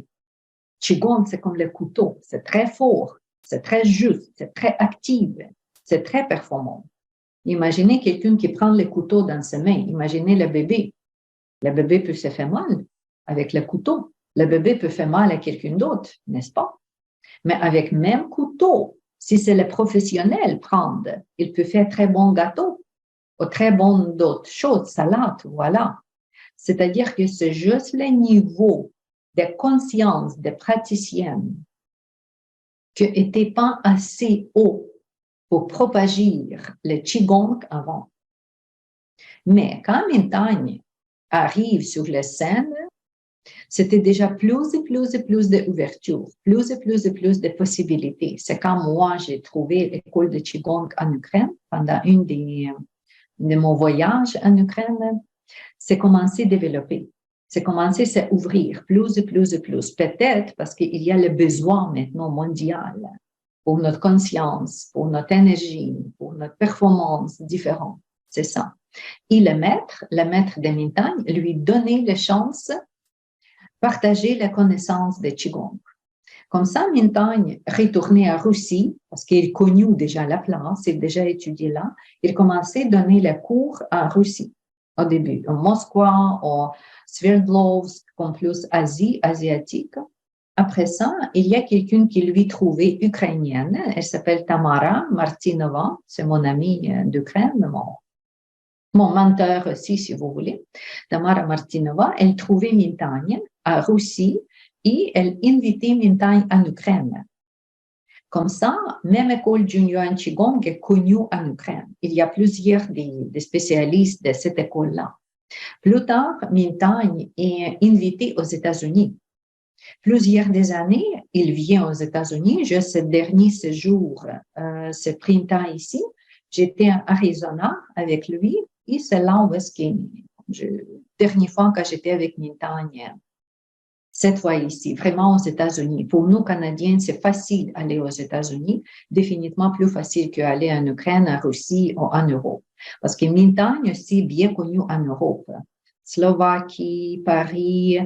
Qigong, c'est comme le couteau. C'est très fort, c'est très juste, c'est très actif, c'est très performant. Imaginez quelqu'un qui prend le couteau dans ses mains. Imaginez le bébé. Le bébé peut se faire mal avec le couteau. Le bébé peut faire mal à quelqu'un d'autre, n'est-ce pas? Mais avec le même couteau, si c'est le professionnel prendre, il peut faire très bon gâteau ou très bon d'autres choses, salade, voilà. C'est-à-dire que c'est juste le niveau de conscience des praticiennes qui n'était pas assez haut pour propager le Qigong avant. Mais quand Mintagne arrive sur la scène, c'était déjà plus et plus et plus d'ouverture, plus et plus et plus de possibilités. C'est quand moi, j'ai trouvé l'école de Qigong en Ukraine, pendant une de mon voyage en Ukraine, c'est commencé à développer. C'est commencé à s'ouvrir plus et plus et plus. Peut-être parce qu'il y a le besoin maintenant mondial pour notre conscience, pour notre énergie, pour notre performance différente. C'est ça. Et le maître de Mintagne, lui donnait la chance de partager la connaissance de Qigong. Comme ça, Mintagne retournait en Russie, parce qu'il connaissait déjà la place, il déjà étudié là, il commençait à donner les cours en Russie au début, en Moscou, en Sverdlovsk, comme plus Asie, asiatique. Après ça, il y a quelqu'un qui lui trouvait ukrainienne, elle s'appelle Tamara Martinova, c'est mon amie d'Ukraine, mon mentor aussi, si vous voulez. Tamara Martinova, elle trouvait Mintagne en Russie et elle invitait Mintagne en Ukraine. Comme ça, même école junior en Qigong est connue en Ukraine. Il y a plusieurs des spécialistes de cette école-là. Plus tard, Mintagne est invité aux États-Unis. Plusieurs des années, il vient aux États-Unis. Juste ce dernier séjour, ce printemps ici, j'étais en Arizona avec lui et c'est là où est-ce dernière fois que j'étais avec Mintagne, cette fois ici, vraiment aux États-Unis. Pour nous, Canadiens, c'est facile d'aller aux États-Unis, définitivement plus facile qu'aller en Ukraine, en Russie ou en Europe. Parce que Mintagne aussi bien connu en Europe. Slovaquie, Paris,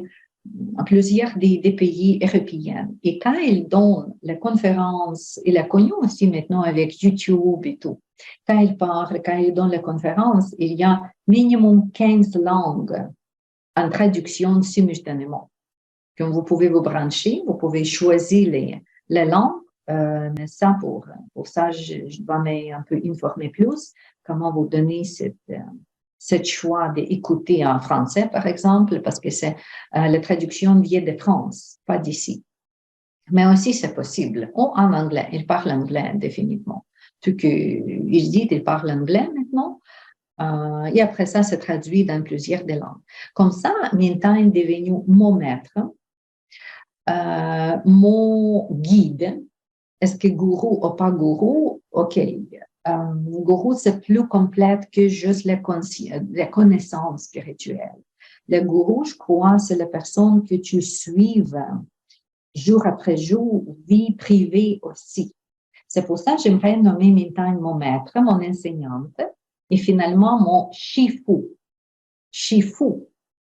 plusieurs des pays européens. Et quand il donne la conférence, il a connu aussi maintenant avec YouTube et tout. Quand il parle, quand il donne la conférence, il y a minimum 15 langues en traduction simultanément. Donc, vous pouvez vous brancher, vous pouvez choisir les langues, mais ça, pour ça, je dois un peu informer plus comment vous donner cette choix d'écouter en français, par exemple, parce que la traduction vient de France, pas d'ici. Mais aussi, c'est possible. Ou en anglais, il parle anglais, définitivement. Tout qu'il dit qu'il parle anglais maintenant, et après ça, c'est traduit dans plusieurs des langues. Comme ça, Mintagne est devenu mon maître, mon guide. Est-ce que gourou ou pas gourou? OK. Gourou, c'est plus complète que juste la connaissance spirituelle. Le gourou, je crois, c'est la personne que tu suives jour après jour, vie privée aussi. C'est pour ça que j'aimerais nommer Mintagne mon maître, mon enseignante, Et finalement, mon Shifu. Shifu.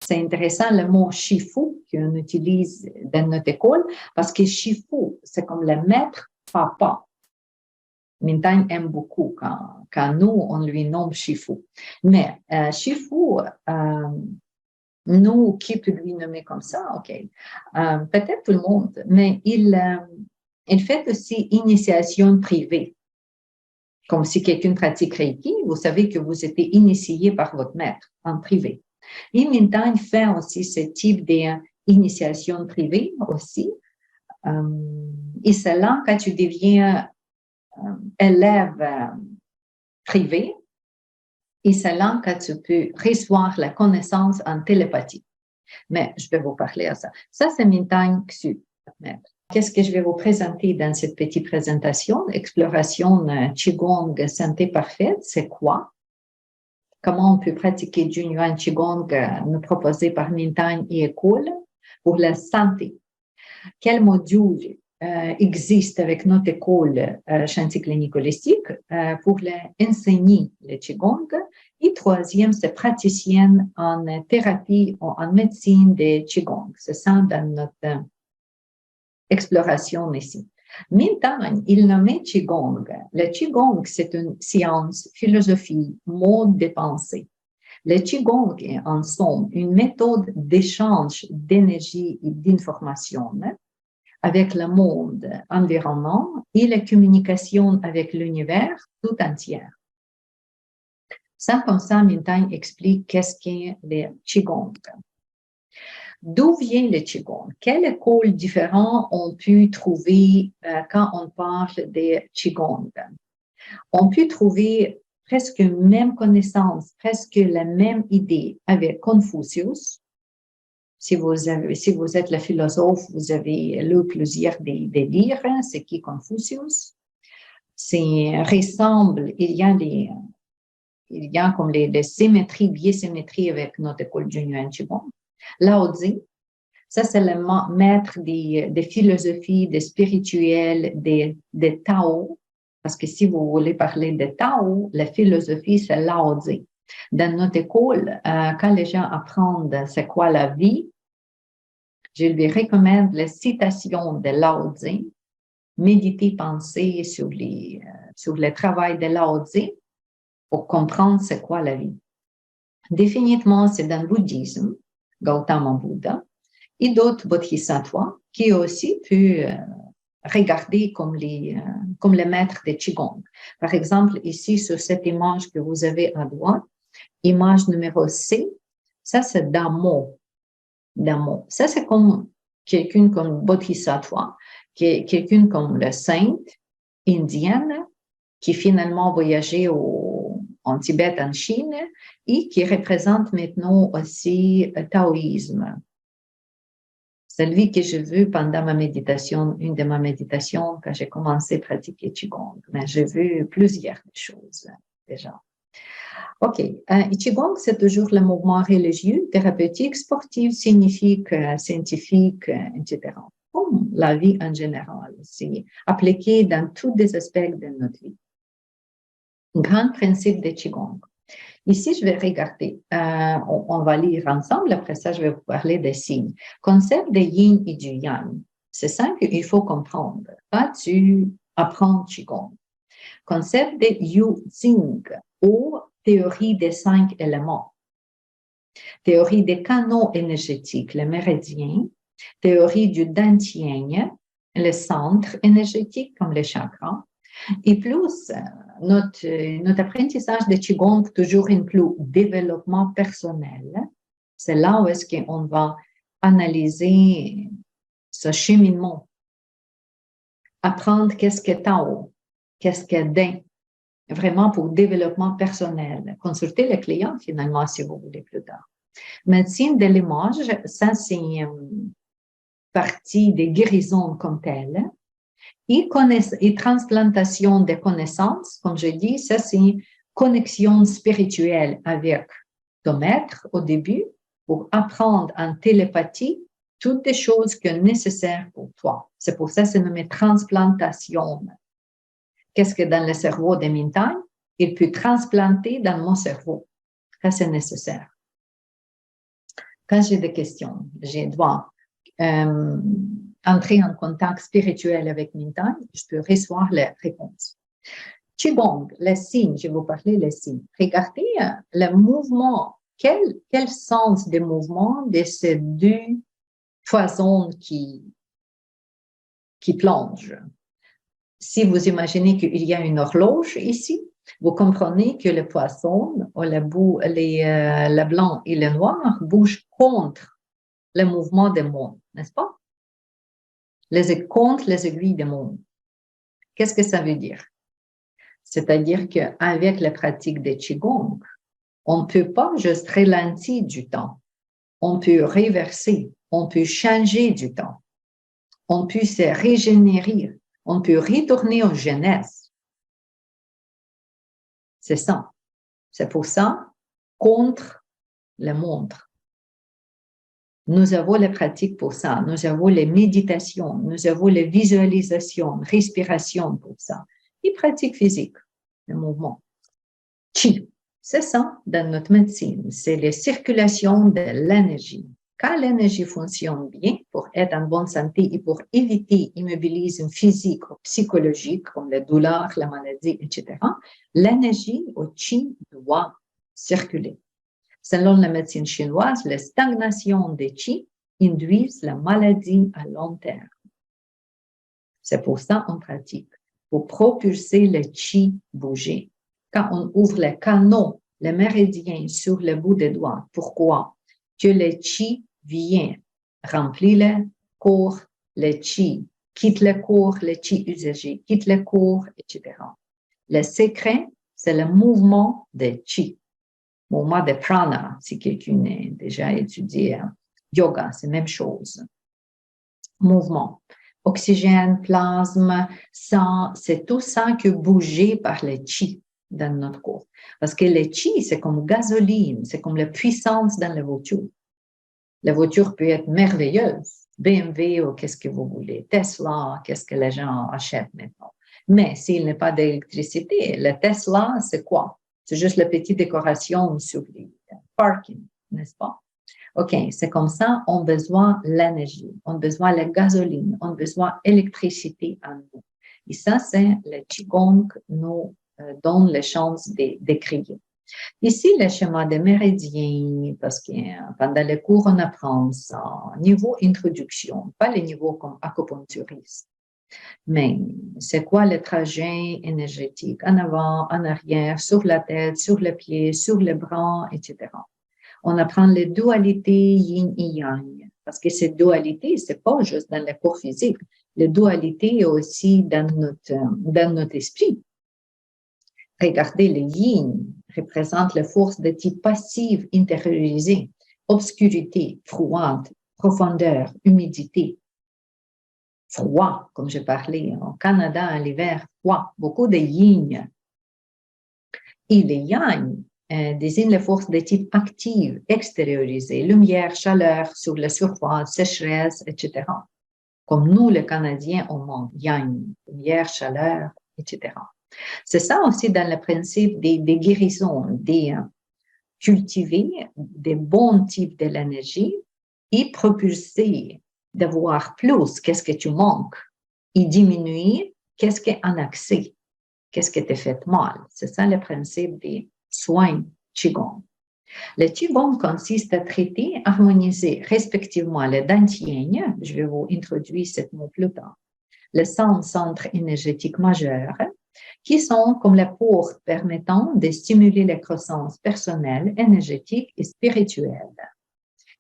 C'est intéressant le mot Shifu qu'on utilise dans notre école parce que Shifu, c'est comme le maître papa. Mintan aime beaucoup quand nous, on lui nomme Shifu. Mais Shifu, nous, qui peut lui nommer comme ça? OK. Peut-être tout le monde, mais il fait aussi initiation privée. Comme si quelqu'un pratique Reiki, vous savez que vous êtes initié par votre maître en privé. Et Mintan fait aussi ce type d'initiation privée aussi. Et c'est là quand tu deviens élève privé, et c'est là que tu peux recevoir la connaissance en télépathie. Mais je vais vous parler de ça. Ça, c'est Mintan Xu. Qu'est-ce que je vais vous présenter dans cette petite présentation? Exploration Qigong Santé Parfaite, c'est quoi? Comment on peut pratiquer du Yuan Qigong nous proposé par Mintan et École pour la santé? Quel module existe avec notre école Shanti Clinique Holistique pour enseigner le Qigong? Et troisième, c'est praticienne en thérapie ou en médecine de Qigong. C'est ça dans notre exploration ici. Mintan, il nommait Qigong. Le Qigong, c'est une science, philosophie, mode de pensée. Le Qigong est en somme une méthode d'échange d'énergie et d'information avec le monde environnant et la communication avec l'univers tout entier. Ça, comme ça, Mintan explique qu'est-ce qu'est le Qigong. D'où vient le Qigong? Quelle école différente on peut trouver quand on parle de Qigong? On peut trouver presque même connaissance, presque la même idée avec Confucius. Si vous êtes le philosophe, vous avez lu plusieurs des livres, c'est qui Confucius? C'est ressemble, il y a comme les symétries, bisymétries avec notre école du Yuan Qigong. Lao Tzu, ça c'est le maître des philosophies, des spirituels, des Tao, parce que si vous voulez parler de Tao, la philosophie c'est Lao Tzu. Dans notre école, quand les gens apprennent c'est quoi la vie, je lui recommande la citation de Lao Tzu, méditer, penser sur le travail de Lao Tzu pour comprendre c'est quoi la vie. Définitivement, c'est dans le bouddhisme, Gautama Bouddha, et d'autres bodhisattvas qui aussi peuvent regarder comme le maître de Qigong. Par exemple, ici, sur cette image que vous avez à droite, image numéro C, ça c'est Dhammo. Dhammo. Ça c'est comme quelqu'un comme bodhisattva, quelqu'un comme le saint indienne qui finalement voyageait en Tibet, en Chine, et qui représente maintenant aussi le taoïsme. C'est lui que j'ai vu pendant ma méditation, une de mes méditations, quand j'ai commencé à pratiquer Qigong. Mais j'ai vu plusieurs choses déjà. OK. Qigong, c'est toujours le mouvement religieux, thérapeutique, sportif, scientifique, etc. Comme la vie en général. C'est appliqué dans tous les aspects de notre vie. Grand principe de Qigong. Ici, je vais regarder, on va lire ensemble, après ça, je vais vous parler des signes. Concept de yin et du yang, c'est ça qu'il faut comprendre quand tu apprends Qigong. Concept de Yu Jing, ou théorie des 5 éléments. Théorie des canaux énergétiques, les méridiens. Théorie du Dantian, le centre énergétique comme les chakras. Et plus, notre apprentissage de Qigong toujours inclut développement personnel. C'est là où est-ce qu'on va analyser ce cheminement. Apprendre qu'est-ce que Tao, qu'est-ce que Ding, vraiment pour développement personnel. Consultez le client finalement si vous voulez plus tard. Médecine de l'image, ça c'est une partie des guérisons comme telles. Et transplantation des connaissances, comme je dis, ça c'est une connexion spirituelle avec ton maître au début pour apprendre en télépathie toutes les choses qui sont nécessaires pour toi. C'est pour ça que c'est nommé transplantation. Qu'est-ce que dans le cerveau de Mintan? il peut transplanter dans mon cerveau quand c'est nécessaire. Quand j'ai des questions, je dois entrer en contact spirituel avec Mintan, je peux recevoir les réponses. Qigong, les signes, je vais vous parler des signes. Regardez le mouvement, quel sens des mouvements de ces deux poissons qui plongent. Si vous imaginez qu'il y a une horloge ici, vous comprenez que le poisson, le blanc et le noir bougent contre le mouvement des mondes, n'est-ce pas? Contre les aiguilles des mondes. Qu'est-ce que ça veut dire? C'est-à-dire qu'avec la pratique de Qigong, on ne peut pas juste ralentir du temps. On peut reverser, on peut changer du temps. On peut se régénérer, on peut retourner aux jeunesse. C'est ça. C'est pour ça, contre le monde. Nous avons les pratiques pour ça. Nous avons les méditations, nous avons les visualisations, respiration pour ça. Et pratique physique, le mouvement. Qi, c'est ça dans notre médecine. C'est la circulation de l'énergie. Quand l'énergie fonctionne bien pour être en bonne santé et pour éviter immobilisme physique ou psychologique comme la douleur, la maladie, etc., l'énergie au qi doit circuler. Selon la médecine chinoise, la stagnation des qi induit la maladie à long terme. C'est pour ça qu'on pratique, pour propulser le qi bouger. Quand on ouvre les canaux, les méridiens sur le bout des doigts, pourquoi? Que le qi vient remplir le corps, le qi quitte le corps, le qi usagé quitte le corps, etc. Le secret, c'est le mouvement de qi, mouvement de prana, si quelqu'un a déjà étudié yoga, c'est la même chose. Mouvement. Oxygène, plasme, sang, c'est tout ça que bouger par le qi dans notre corps. Parce que le qi, c'est comme gasoline, c'est comme la puissance dans la voiture. La voiture peut être merveilleuse, BMW ou qu'est-ce que vous voulez, Tesla, qu'est-ce que les gens achètent maintenant. Mais s'il n'y a pas d'électricité, le Tesla, c'est quoi? C'est juste la petite décoration sur les parkings, n'est-ce pas? OK, c'est comme ça, on a besoin de l'énergie, on a besoin de la gasoline, on a besoin d'électricité en nous. Et ça, c'est le Qigong nous donne les chances d'écrire. Ici, le schéma des méridiens, parce que pendant les cours, on apprend ça, niveau introduction, pas le niveau comme acupuncturiste. Mais c'est quoi le trajet énergétique? En avant, en arrière, sur la tête, sur les pieds, sur les bras, etc. On apprend les dualités yin et yang. Parce que cette dualité, c'est pas juste dans le corps physique. La dualité est aussi dans notre esprit. Regardez, le yin représente la force de type passif intériorisé, obscurité, froide, profondeur, humidité. Froid, comme je parlais, au Canada, à l'hiver, froid, beaucoup de yin. Et le yang désigne la force de type active, extériorisée, lumière, chaleur sur la surface, sécheresse, etc. Comme nous, les Canadiens, on manque yang, lumière, chaleur, etc. C'est ça aussi dans le principe des guérisons, cultiver des bons types de l'énergie et propulser, d'avoir plus, qu'est-ce que tu manques, et diminuer, qu'est-ce qui est en accès, qu'est-ce qui t'est fait mal. C'est ça le principe des soins Qigong. Le Qigong consiste à traiter, harmoniser respectivement le dantian, je vais vous introduire ce mot plus tard, le centre énergétique majeur, qui sont comme la porte permettant de stimuler la croissance personnelle, énergétique et spirituelle.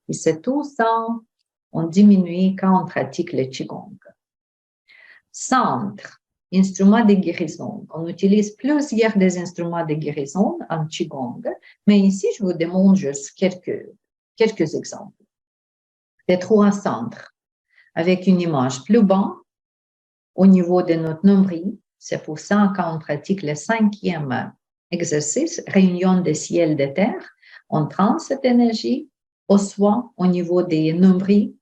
Et c'est tout ça, on diminue quand on pratique le Qigong. Centre, instrument de guérison. On utilise plusieurs des instruments de guérison en Qigong, mais ici, je vous demande juste quelques exemples. Les 3 centres, avec une image plus bas, au niveau de notre nombril. C'est pour ça, quand on pratique le 5e exercice, réunion des ciels de terre, on prend cette énergie au soi, au niveau des nombrils,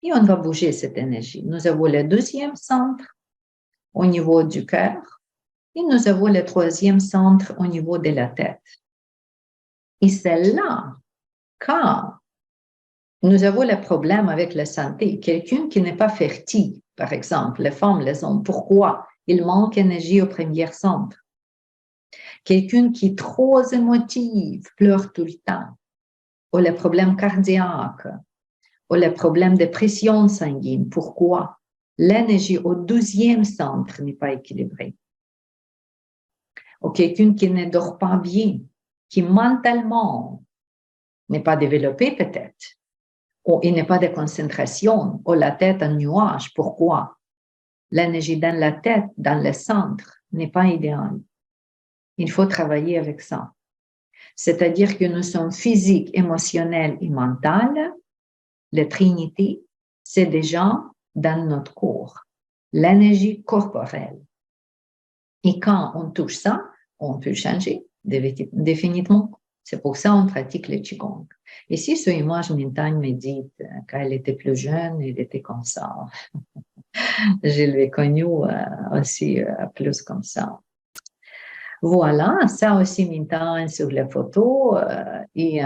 et on va bouger cette énergie. Nous avons le 2e centre, au niveau du cœur, Et nous avons le troisième centre au niveau de la tête. Et c'est là, quand nous avons le problème avec la santé, quelqu'un qui n'est pas fertile, par exemple, les femmes, les hommes, pourquoi? Il manque d'énergie au premier centre. Quelqu'un qui est trop émotif, pleure tout le temps, ou les problèmes cardiaques, ou les problèmes de pression sanguine. Pourquoi? L'énergie au deuxième centre n'est pas équilibrée. Ou quelqu'un qui ne dort pas bien, qui mentalement n'est pas développé peut-être, ou il n'est pas de concentration, ou la tête en nuage. Pourquoi? L'énergie dans la tête, dans le centre, n'est pas idéale. Il faut travailler avec ça. C'est-à-dire que nous sommes physiques, émotionnels et mentaux. La Trinité, c'est déjà dans notre corps, l'énergie corporelle. Et quand on touche ça, on peut changer définitivement. C'est pour ça qu'on pratique le Qigong. Ici, sur l'image, Mintan me dit, quand elle était plus jeune, elle était comme ça. Je l'ai connue aussi plus comme ça. Voilà, ça aussi, Mintan sur la photo. Et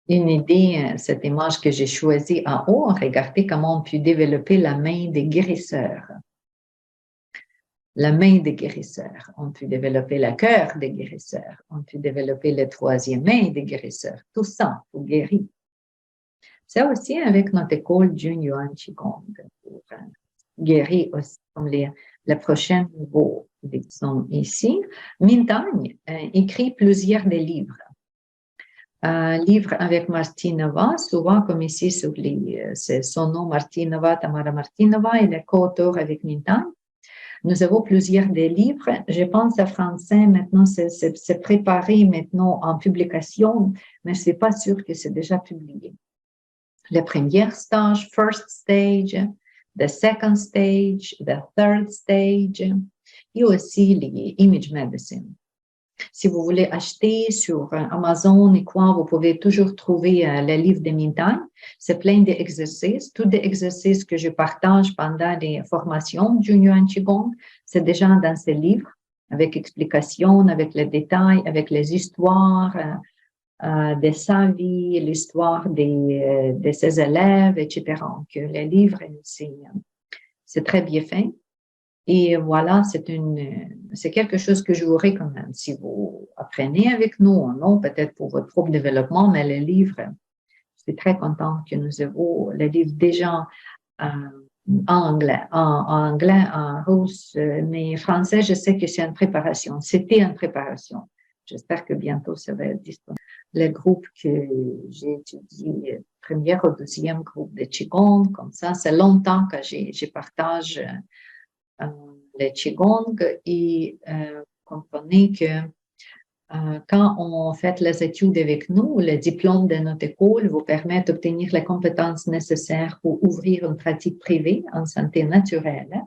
une idée, cette image que j'ai choisie en haut, regardez comment on peut développer la main des guérisseurs. La main des guérisseurs. On peut développer le cœur des guérisseurs. On peut développer la troisième main des guérisseurs. Tout ça pour guérir. C'est aussi avec notre école Jun Yuan Qigong pour guérir aussi comme les prochains niveaux qui sont ici. Mintagne écrit plusieurs des livres. Livre avec Martinova, souvent comme ici sur c'est son nom Martinova, Tamara Martinova, elle est co-auteur avec Mintagne. Nous avons plusieurs des livres. Je pense à français, maintenant, c'est préparé maintenant en publication, mais je ne suis pas sûre que c'est déjà publié. Le premier stage, first stage, the second stage, the third stage, et aussi les image medicine. Si vous voulez acheter sur Amazon et quoi, vous pouvez toujours trouver le livre de Mintagne. C'est plein d'exercices. Tous les exercices que je partage pendant les formations du Yuan Qigong, c'est déjà dans ce livre, avec explications, avec les détails, avec les histoires de sa vie, l'histoire de ses élèves, etc. Que le livre, c'est très bien fait. Et voilà, c'est quelque chose que je vous recommande. Si vous apprenez avec nous ou non, peut-être pour votre propre développement, mais le livre, je suis très contente que nous avons le livre déjà en anglais, en russe, mais français, je sais que c'est en préparation. C'était en préparation. J'espère que bientôt ça va être disponible. Le groupe que j'ai étudié, premier ou deuxième groupe de Qigong, comme ça, c'est longtemps que je partage le Qigong et comprenez que quand on fait les études avec nous, le diplôme de notre école vous permet d'obtenir les compétences nécessaires pour ouvrir une pratique privée en santé naturelle.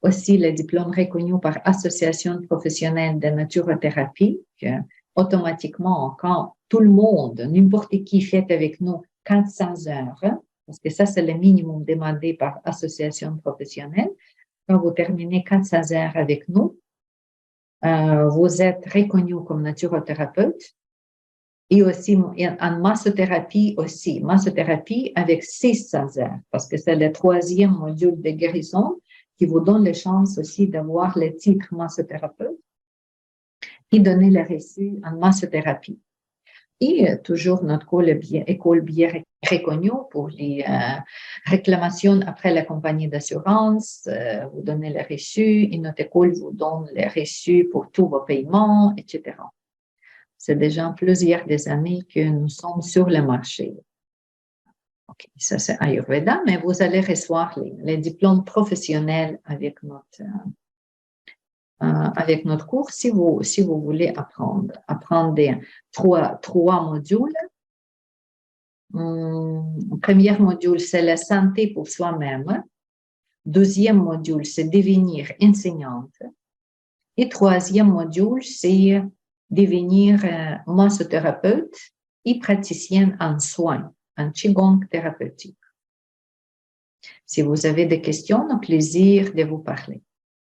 Aussi, le diplôme reconnu par Association professionnelle de naturothérapie, que automatiquement, quand tout le monde, n'importe qui fait avec nous 400 heures, parce que ça, c'est le minimum demandé par Association professionnelle, quand vous terminez 400 heures avec nous, vous êtes reconnu comme naturothérapeute et aussi en massothérapie aussi. Massothérapie avec 600 heures parce que c'est le troisième module de guérison qui vous donne la chance aussi d'avoir le titre massothérapeute et donner le reçu en massothérapie. Et toujours notre école bien reconnue pour les réclamations après la compagnie d'assurance, vous donnez le reçu et notre école vous donne les reçus pour tous vos paiements, etc. C'est déjà plusieurs des années que nous sommes sur le marché. Ok, ça c'est Ayurveda, mais vous allez recevoir les diplômes professionnels avec notre cours si vous voulez apprendre trois modules. Premier module, c'est la santé pour soi-même. Deuxième module, c'est devenir enseignante. Et troisième module, c'est devenir massothérapeute et praticienne en soins, en Qigong thérapeutique. Si vous avez des questions, au plaisir de vous parler.